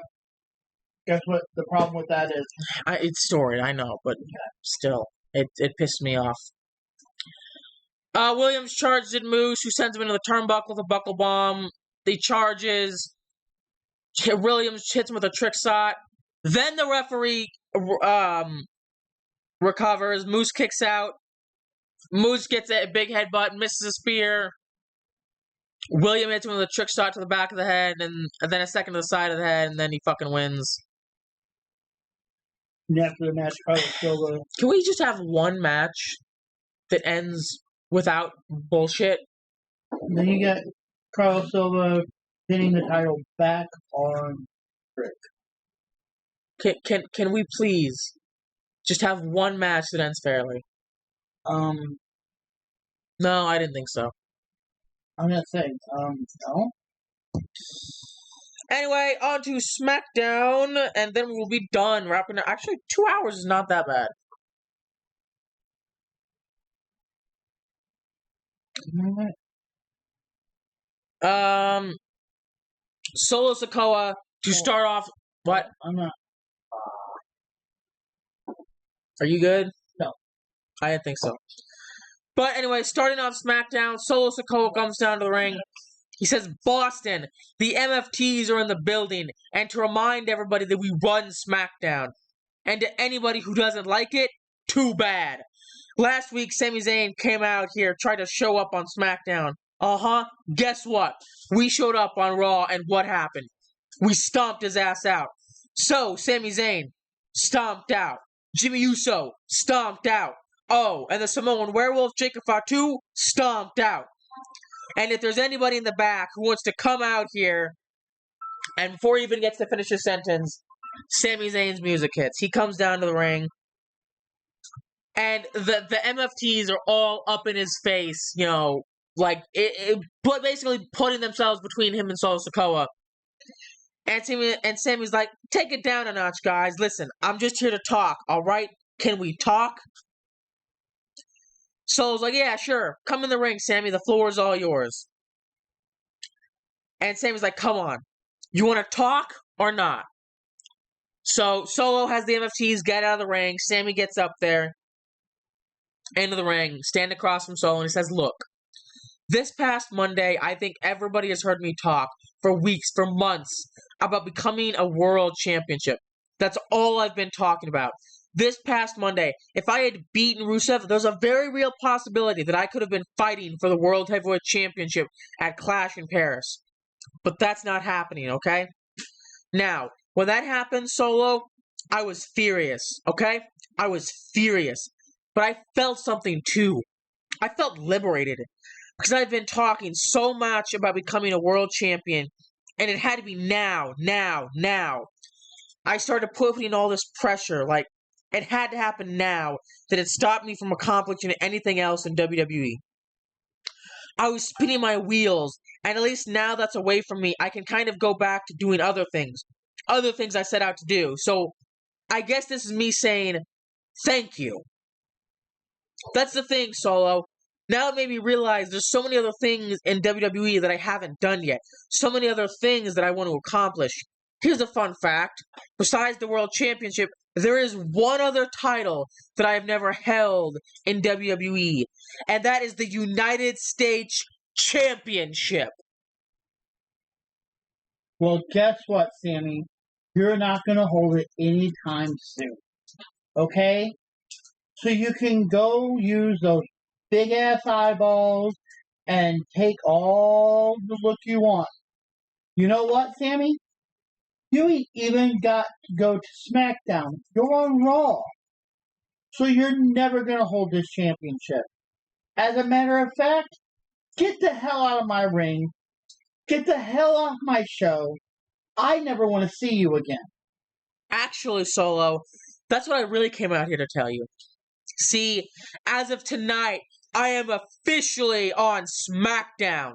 Guess what the problem with that is? It's storied, I know, but still, it pissed me off. Williams charges at Moose, who sends him into the turnbuckle with a buckle bomb. He charges. Williams hits him with a trick shot. Then the referee recovers. Moose kicks out. Moose gets a big headbutt, misses a spear. William hits him with a trick shot to the back of the head, and then a second to the side of the head, and then he fucking wins. And after the match, Carlos Silva. Can we just have one match that ends without bullshit? And then you got Carlos Silva pinning the title back on Rick. Can we please just have one match that ends fairly? No, I didn't think so. I'm gonna say, no. Anyway, on to SmackDown, and then we'll be done wrapping up. Actually, 2 hours is not that bad. Solo Sikoa to start off. What? I'm not. Are you good? No. I didn't think so. But anyway, starting off SmackDown, Solo Sikoa comes down to the ring. He says, Boston, the MFTs are in the building, and to remind everybody that we run SmackDown. And to anybody who doesn't like it, too bad. Last week, Sami Zayn came out here, tried to show up on SmackDown. Guess what? We showed up on Raw, and what happened? We stomped his ass out. So, Sami Zayn stomped out. Jimmy Uso stomped out. Oh, and the Samoan Werewolf, Jacob Fatu, stomped out. And if there's anybody in the back who wants to come out here, and before he even gets to finish his sentence, Sami Zayn's music hits. He comes down to the ring, and the MFTs are all up in his face, you know, like, basically putting themselves between him and Solo Sikoa. And Sami's like, take it down a notch, guys. Listen, I'm just here to talk, alright? Can we talk? Solo's like, yeah, sure. Come in the ring, Sami. The floor is all yours. And Sami's like, come on. You want to talk or not? So Solo has the MFTs get out of the ring. Sami gets up there, into the ring, stand across from Solo, and he says, look, this past Monday, I think everybody has heard me talk for weeks, for months, about becoming a world championship. That's all I've been talking about. This past Monday, if I had beaten Rusev, there's a very real possibility that I could have been fighting for the World Heavyweight Championship at Clash in Paris. But that's not happening, okay? Now, when that happened, Solo, I was furious, okay? I was furious. But I felt something too. I felt liberated. Because I've been talking so much about becoming a world champion, and it had to be now. I started putting all this pressure, like, it had to happen now, that it stopped me from accomplishing anything else in WWE. I was spinning my wheels, and at least now that's away from me, I can kind of go back to doing other things I set out to do. So, I guess this is me saying, thank you. That's the thing, Solo. Now it made me realize there's so many other things in WWE that I haven't done yet. So many other things that I want to accomplish. Here's a fun fact. Besides the World Championship, there is one other title that I have never held in WWE, and that is the United States Championship. Well, guess what, Sami? you're not going to hold it anytime soon. Okay? So you can go use those big-ass eyeballs and take all the look you want. You know what, Sammy? You even got to go to SmackDown. You're on Raw. So you're never going to hold this championship. As a matter of fact, get the hell out of my ring. Get the hell off my show. I never want to see you again. Actually, Solo, that's what I really came out here to tell you. See, as of tonight, I am officially on SmackDown.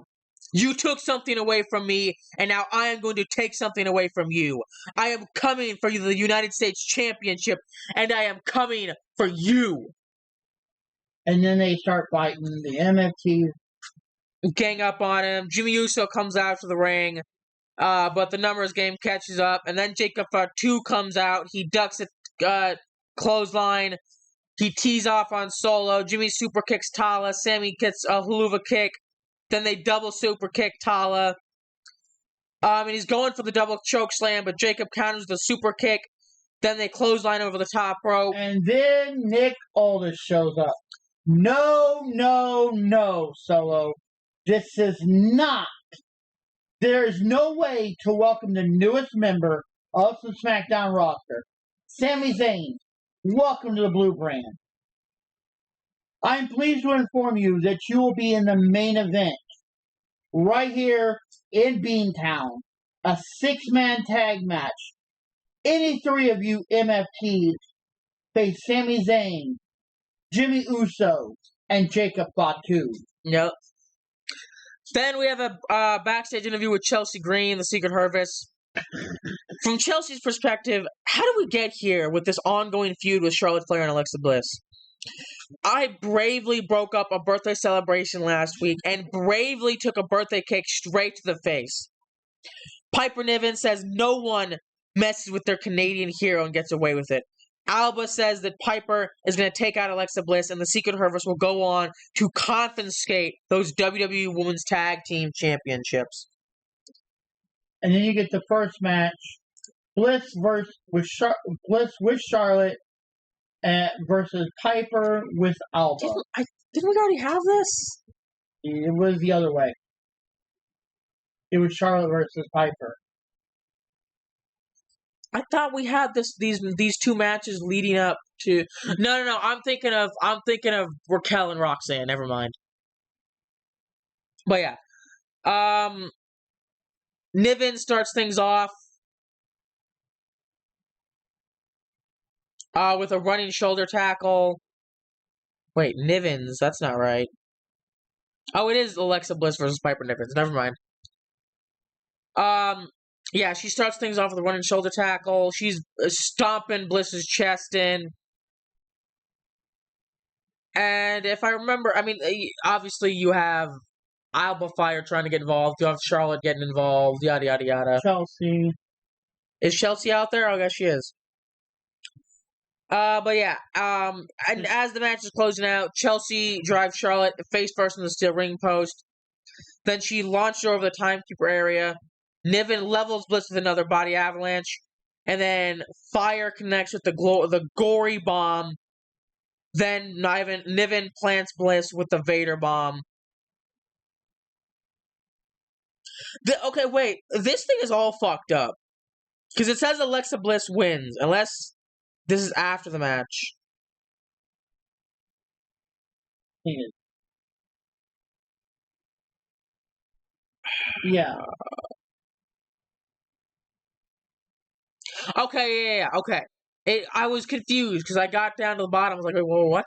You took something away from me, and now I am going to take something away from you. I am coming for the United States Championship, and I am coming for you. And then they start fighting the MFTs. Gang up on him. Jimmy Uso comes out to the ring, but the numbers game catches up, and then Jacob Fatu comes out. He ducks a clothesline. He tees off on Solo. Jimmy super kicks Tala. Sammy gets a haluva kick. Then they double super kick Tala. And he's going for the double choke slam, but Jacob counters the super kick. Then they clothesline over the top rope. And then Nick Aldis shows up. No, no, no, Solo. This is not. There is no way to welcome the newest member of the SmackDown roster, Sami Zayn. Welcome to the Blue Brand. I am pleased to inform you that you will be in the main event right here in Beantown, a 6-man tag match. Any three of you MFTs face Sami Zayn, Jimmy Uso, and Jacob Fatu. Yep. Then we have a backstage interview with Chelsea Green, the Secret Service. From Chelsea's perspective, how did we get here with this ongoing feud with Charlotte Flair and Alexa Bliss? I bravely broke up a birthday celebration last week and bravely took a birthday cake straight to the face. Piper Niven says no one messes with their Canadian hero and gets away with it. Alba says that Piper is going to take out Alexa Bliss and the Secret Service will go on to confiscate those WWE Women's Tag Team Championships. And then you get the first match, Bliss with Charlotte versus Piper with Alba. Didn't we already have this? It was the other way. It was Charlotte versus Piper. I thought we had these two matches leading up to. No. I'm thinking of Raquel and Roxanne. Never mind. But yeah, Niven starts things off with a running shoulder tackle. Wait, Nivens? That's not right. Oh, it is Alexa Bliss versus Piper Nivens. Never mind. Yeah, she starts things off with a running shoulder tackle. She's stomping Bliss's chest in. And if I remember, I mean, obviously you have Alba Fire trying to get involved. You have Charlotte getting involved, yada, yada, yada. Chelsea. Is Chelsea out there? I guess she is. But yeah, and as the match is closing out, Chelsea drives Charlotte face first in the steel ring post. Then she launched her over the timekeeper area. Niven levels Bliss with another body avalanche. And then Fire connects with the gory bomb. Then Niven plants Bliss with the Vader bomb. Okay, wait. This thing is all fucked up. Because it says Alexa Bliss wins. Unless this is after the match. Yeah. Okay, yeah, okay. I was confused because I got down to the bottom. I was like, whoa, what?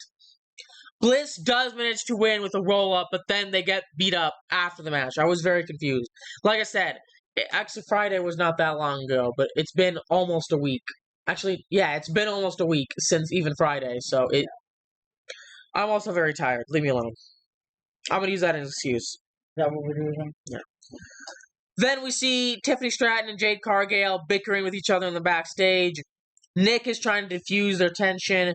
Bliss does manage to win with a roll-up, but then they get beat up after the match. I was very confused. Like I said, actually Friday was not that long ago, but it's been almost a week. Actually, yeah, it's been almost a week since even Friday, so I'm also very tired. Leave me alone. I'm going to use that as an excuse. Is that what we're doing? Yeah. Then we see Tiffany Stratton and Jade Cargill bickering with each other in the backstage. Nick is trying to diffuse their tension.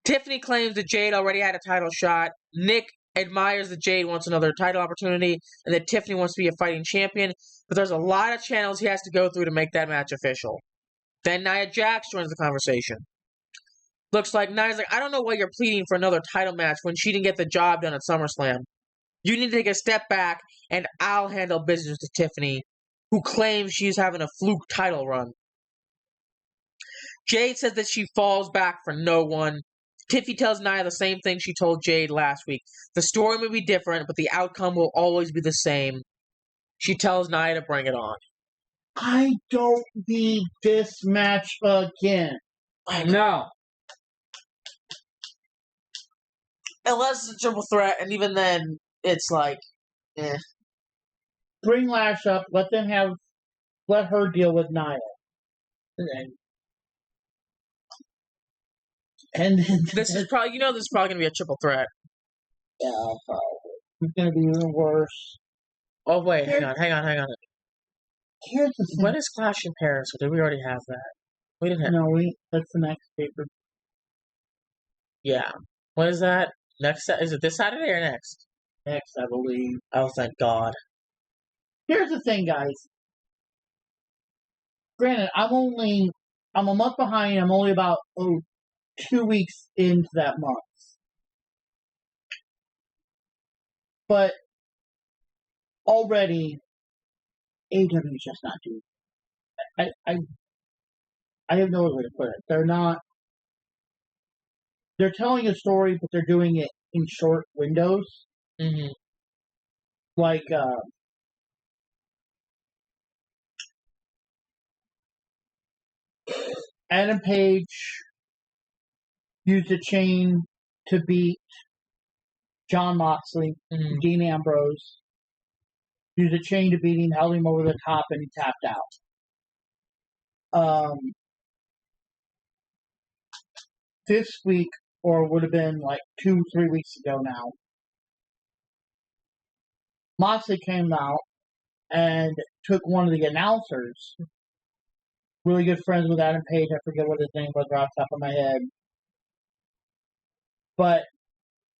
Tiffany claims that Jade already had a title shot. Nick admires that Jade wants another title opportunity and that Tiffany wants to be a fighting champion. But there's a lot of channels he has to go through to make that match official. Then Nia Jax joins the conversation. Looks like Nia's like, I don't know why you're pleading for another title match when she didn't get the job done at SummerSlam. You need to take a step back, and I'll handle business to Tiffany, who claims she's having a fluke title run. Jade says that she falls back for no one. Tiffy tells Nia the same thing she told Jade last week. The story may be different, but the outcome will always be the same. She tells Nia to bring it on. I don't need this match again. No. Unless it's a triple threat, and even then, it's like, eh. Bring Lash up. Let her deal with Nia. And then This is probably going to be a triple threat. Yeah, probably. It's going to be even worse. Oh, wait, hang on. Here's the thing. When is Clash in Paris? Or did we already have that? We didn't have. No, that's the next paper. Yeah. When is that? Is it this Saturday or next? Next, I believe. Oh, thank God. Here's the thing, guys. Granted, I'm a month behind. I'm only about 2 weeks into that month. But already, AEW is just not doing it. I have no other way to put it. They're telling a story, but they're doing it in short windows. Mm-hmm. Like, Adam Page used a chain to beat Jon Moxley, Dean Ambrose. Used a chain to beat him, held him over the top, and he tapped out. This week, or would have been like 2-3 weeks ago now, Moxley came out and took one of the announcers, really good friends with Adam Page, I forget what his name was right off the top of my head, but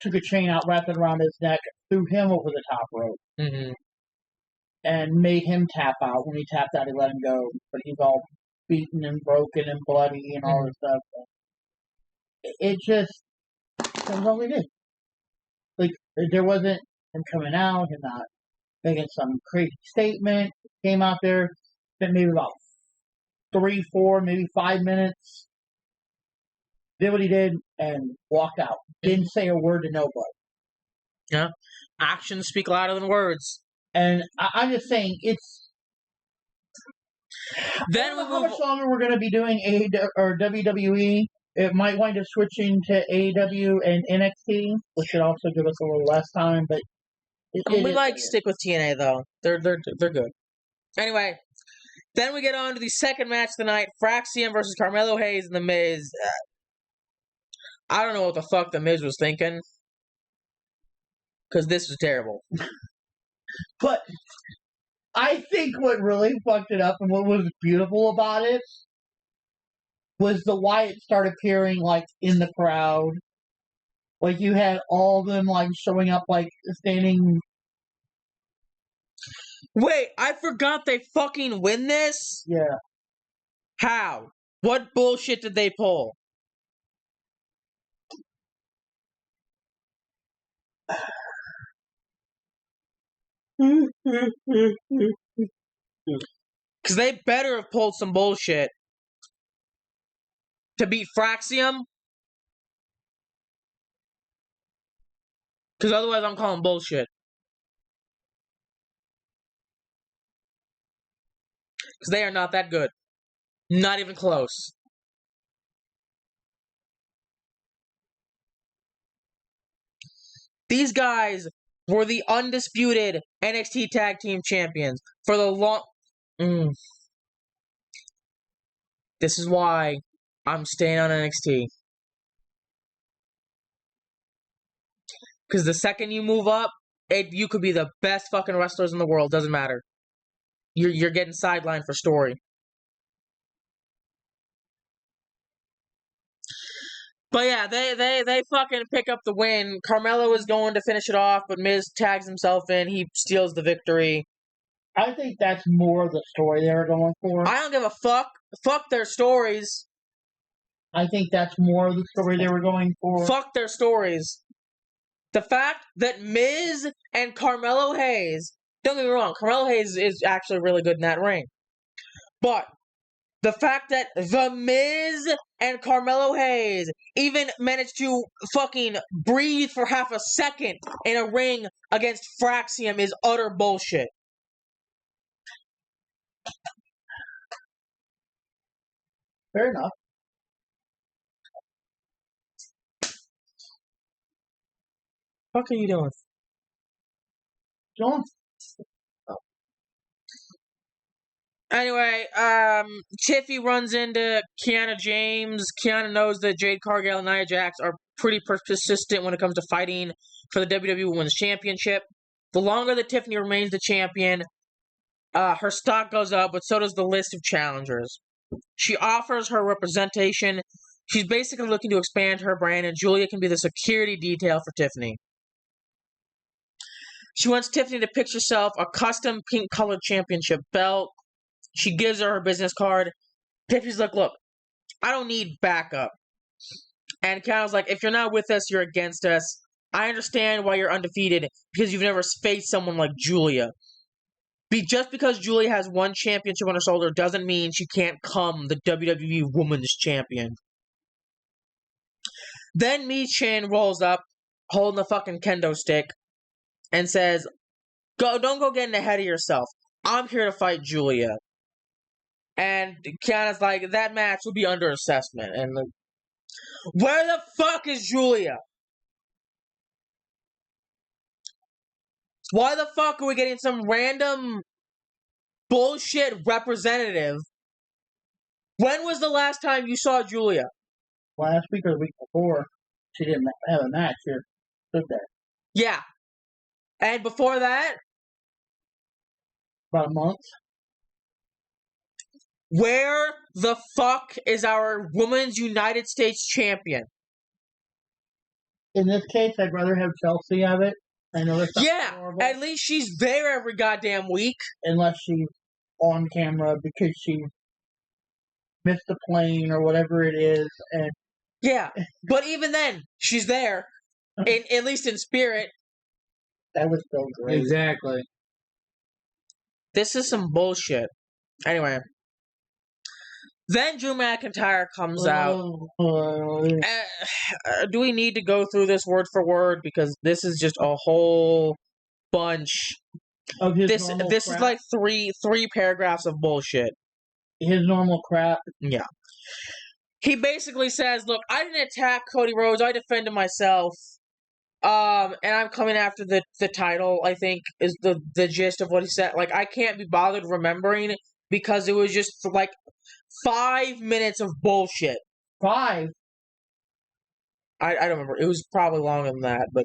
took a chain out, wrapped it around his neck, threw him over the top rope, and made him tap out. When he tapped out, he let him go, but he's all beaten and broken and bloody and all this stuff. It just, that's all we did. Like, there wasn't him coming out, him not making some crazy statement. Came out there, spent maybe about 3, 4, maybe 5 minutes, did what he did, and walked out. Didn't say a word to nobody. Yeah. Actions speak louder than words. And I'm just saying, it's... Then I don't know how much longer we're going to be doing WWE. It might wind up switching to AEW and NXT, which should also give us a little less time, but... we stick with TNA, though. They're good. Anyway, then we get on to the second match of the night, Fraxium versus Carmelo Hayes and The Miz. I don't know what the fuck The Miz was thinking, because this was terrible. But I think what really fucked it up and what was beautiful about it was the Wyatt start appearing, like, in the crowd. Like, you had all of them, like, showing up, like, standing... Wait, I forgot they fucking win this? Yeah. How? What bullshit did they pull? Because they better have pulled some bullshit to beat Fraxium. Because otherwise I'm calling bullshit. Because they are not that good. Not even close. These guys were the undisputed NXT Tag Team Champions for the long... This is why I'm staying on NXT. Because the second you move up, you could be the best fucking wrestlers in the world. Doesn't matter. You're getting sidelined for story. But yeah, they fucking pick up the win. Carmelo is going to finish it off, but Miz tags himself in. He steals the victory. I think that's more the story they were going for. I don't give a fuck. fuck their stories. I think that's more of the story they were going for. Fuck their stories. The fact that Miz and Carmelo Hayes, don't get me wrong, Carmelo Hayes is actually really good in that ring. But the fact that The Miz and Carmelo Hayes even managed to fucking breathe for half a second in a ring against Fraxium is utter bullshit. Fair enough. What are you doing? John? Anyway, Tiffy runs into Kiana James. Kiana knows that Jade Cargill and Nia Jax are pretty persistent when it comes to fighting for the WWE Women's Championship. The longer that Tiffany remains the champion, her stock goes up, but so does the list of challengers. She offers her representation. She's basically looking to expand her brand, and Julia can be the security detail for Tiffany. She wants Tiffany to pick herself a custom pink-colored championship belt. She gives her business card. Tiffany's like, look, I don't need backup. And Kiana's like, if you're not with us, you're against us. I understand why you're undefeated, because you've never faced someone like Julia. Just because Julia has one championship on her shoulder doesn't mean she can't come the WWE Women's Champion. Then Michin rolls up, holding the fucking kendo stick, and says, don't go getting ahead of yourself. I'm here to fight Julia. And Kiana's like, that match will be under assessment. And where the fuck is Julia? Why the fuck are we getting some random bullshit representative? When was the last time you saw Julia? Last week or the week before. She didn't have a match here. Stood there. Yeah. And before that? About a month. Where the fuck is our Women's United States Champion? In this case, I'd rather have Chelsea have it. I know that's not horrible. At least she's there every goddamn week. Unless she's on camera because she missed a plane or whatever it is. And yeah, but even then, she's there. At least in spirit. That was so great. Exactly. This is some bullshit. Anyway. Then Drew McIntyre comes out. Do we need to go through this word for word? Because this is just a whole bunch. Of his this normal this crap? is like three paragraphs of bullshit. His normal crap. Yeah. He basically says, look, I didn't attack Cody Rhodes, I defended myself. And I'm coming after the title, I think, is the gist of what he said. Like, I can't be bothered remembering because it was just like 5 minutes of bullshit. 5? I don't remember. It was probably longer than that, but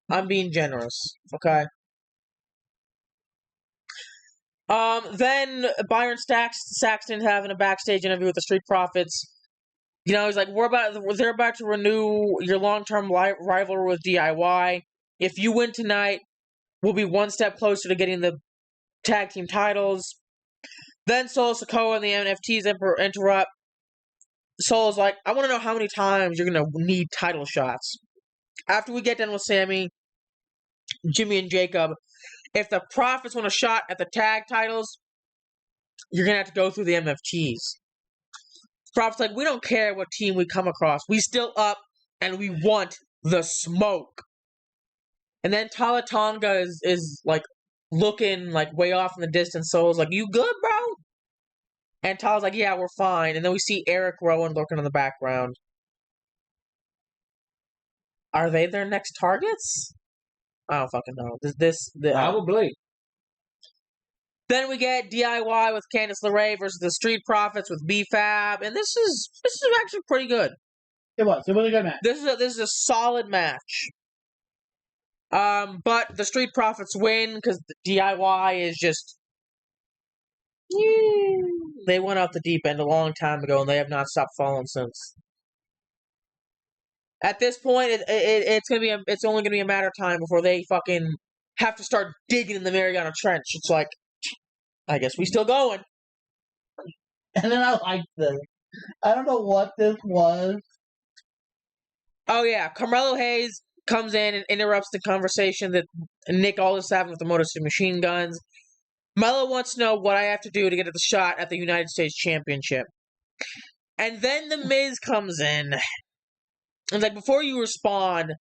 I'm being generous, okay? Then Byron Saxton having a backstage interview with the Street Profits. You know, he's like, they're about to renew your long-term rivalry with DIY. If you win tonight, we'll be one step closer to getting the tag team titles. Then Solo Sikoa and the NFTs interrupt. Solo's like, I want to know how many times you're going to need title shots. After we get done with Sammy, Jimmy, and Jacob, if the Profits want a shot at the tag titles, you're going to have to go through the MFTs. Profits like, we don't care what team we come across. We still up, and we want the smoke. And then Tala Tonga is like, looking like way off in the distance. Solo's like, you good, bro? And Tala's like, yeah, we're fine. And then we see Eric Rowan looking in the background. Are they their next targets? I don't fucking know. Probably. Then we get DIY with Candice LeRae versus the Street Profits with B-Fab, and this is actually pretty good. It was a good match. This is a solid match. But the Street Profits win because the DIY is just they went off the deep end a long time ago, and they have not stopped falling since. At this point, it's only gonna be a matter of time before they fucking have to start digging in the Mariana Trench. It's like, I guess we still going. And then I liked this. I don't know what this was. Oh yeah, Carmelo Hayes comes in and interrupts the conversation that Nick Aldis having with the Motor City Machine Guns. Melo wants to know what I have to do to get the shot at the United States Championship. And then the Miz comes in. And like, before you respond,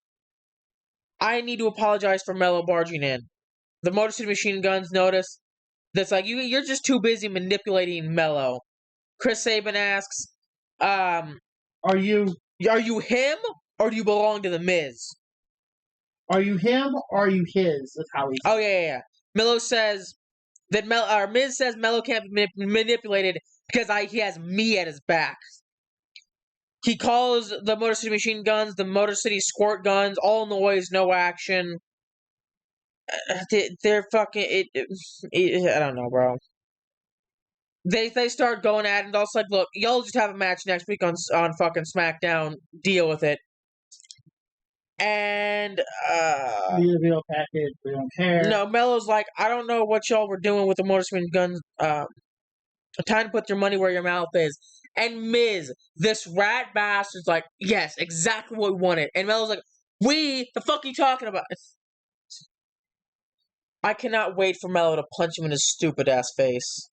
I need to apologize for Melo barging in. The Motor City Machine Guns notice that's like, you're just too busy manipulating Melo. Chris Sabin asks, Are you him or do you belong to the Miz? Are you him or are you his? That's how he's. Oh yeah. Melo says that Miz says Melo can't be manipulated because he has me at his back. He calls the Motor City Machine Guns the Motor City Squirt Guns. All noise, no action. They're fucking. I don't know, bro. They start going at it, and also like, look, y'all just have a match next week on fucking SmackDown. Deal with it. And the real package, we don't care. No, Melo's like, I don't know what y'all were doing with the Motor City Guns. Time to put your money where your mouth is. And Miz, this rat bastard's like, yes, exactly what we wanted. And Melo's like, the fuck are you talking about? I cannot wait for Melo to punch him in his stupid ass face.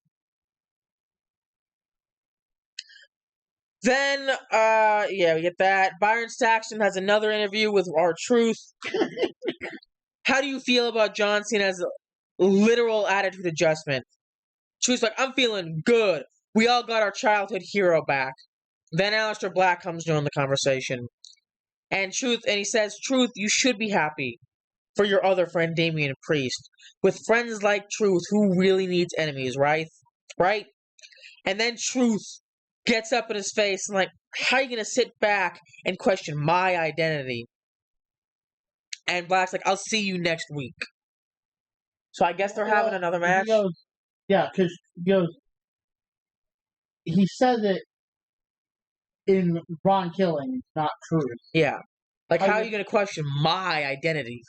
Then, we get that. Byron Saxton has another interview with R-Truth. How do you feel about John Cena's literal attitude adjustment? Truth's like, I'm feeling good. We all got our childhood hero back. Then Aleister Black comes to join the conversation. And he says, Truth, you should be happy for your other friend, Damian Priest. With friends like Truth, who really needs enemies, right? Right? And then Truth gets up in his face and like, how are you going to sit back and question my identity? And Black's like, I'll see you next week. So I guess they're having another match? Because he says it in Ron Killing, not Truth. Yeah. Like, how are you going to question my identity?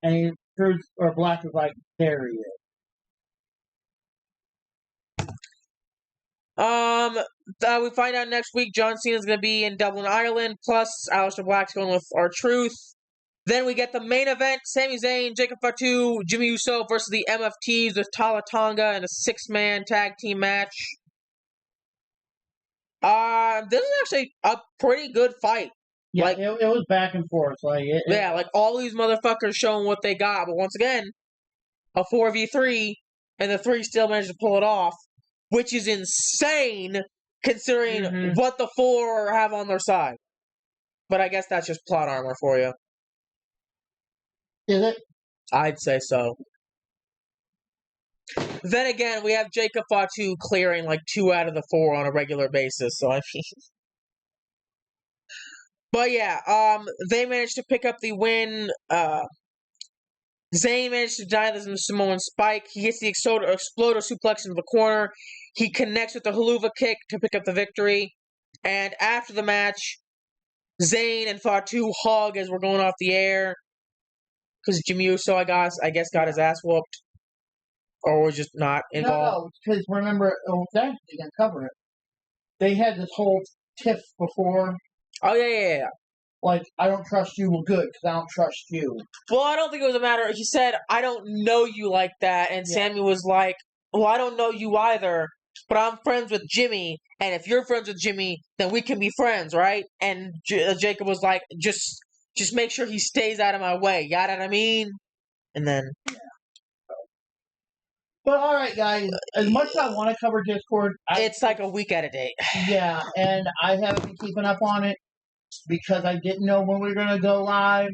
And Truth or Black is like, there he is. We find out next week John Cena's going to be in Dublin, Ireland, plus Aleister Black's going with R-Truth. Then we get the main event, Sami Zayn, Jacob Fatu, Jimmy Uso versus the MFTs with Tala Tonga in a 6-man tag team match. This is actually a pretty good fight. Yeah, like, it was back and forth. Like all these motherfuckers showing what they got, but once again, a 4v3, and the 3 still managed to pull it off, which is insane considering what the 4 have on their side. But I guess that's just plot armor for you. Is it? I'd say so. Then again, we have Jacob Fatu clearing like 2 out of the 4 on a regular basis, so I mean... But yeah, they managed to pick up the win. Zayn managed to deny the Samoan spike. He hits the exploder suplex into the corner. He connects with the haluva kick to pick up the victory. And after the match, Zayn and Fatu hug as we're going off the air. Because Jimmy Uso, I guess, got his ass whooped. Or was just not involved. No, because remember, they're going to cover it. They had this whole tiff before. Oh, yeah. Like, I don't trust you. Well, good, because I don't trust you. Well, I don't think it was a matter. He said, I don't know you like that. And Sammy was like, well, I don't know you either, but I'm friends with Jimmy. And if you're friends with Jimmy, then we can be friends, right? And Jacob was like, just make sure he stays out of my way. You know what I mean? And then... Yeah. But alright, guys, as much as I want to cover Discord... It's like a week out of date. Yeah, and I haven't been keeping up on it because I didn't know when we were going to go live.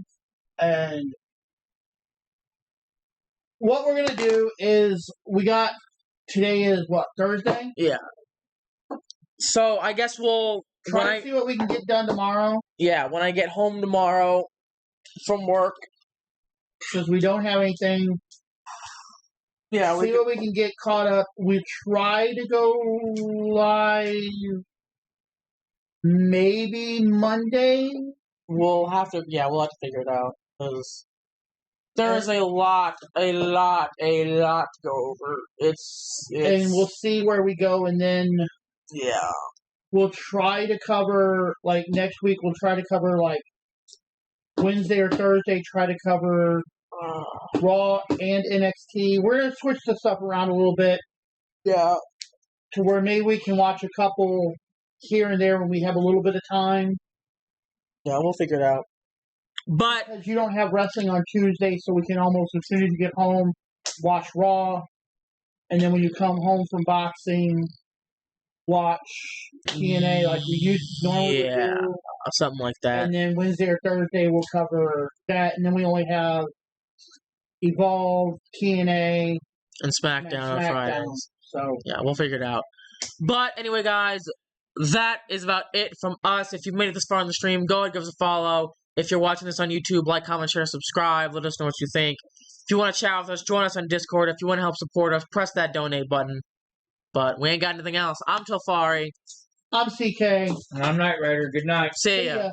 And what we're going to do is, today is what, Thursday? Yeah. So I guess we'll... Try to see what we can get done tomorrow. Yeah, when I get home tomorrow from work. Because we don't have anything... Yeah, see what we can get caught up. We try to go live maybe Monday. We'll have to figure it out. 'Cause There's a lot to go over. And we'll see where we go, and then yeah. We'll try to cover, like, next week, we'll try to cover, like, Wednesday or Thursday, try to cover Raw and NXT. We're going to switch this stuff around a little bit. Yeah. To where maybe we can watch a couple here and there when we have a little bit of time. Yeah, we'll figure it out. But because you don't have wrestling on Tuesday, so we can almost, as soon as you get home, watch Raw. And then when you come home from boxing, watch TNA like we used to normally do. Something like that. And then Wednesday or Thursday we'll cover that, and then we only have Evolve, TNA, and SmackDown on Fridays. So yeah, we'll figure it out. But anyway, guys, that is about it from us. If you've made it this far in the stream, go ahead, give us a follow. If you're watching this on YouTube, like, comment, share, subscribe. Let us know what you think. If you want to chat with us, join us on Discord. If you want to help support us, press that donate button. But we ain't got anything else. I'm Tofari. I'm CK. And I'm Knight Rider. Good night. See ya.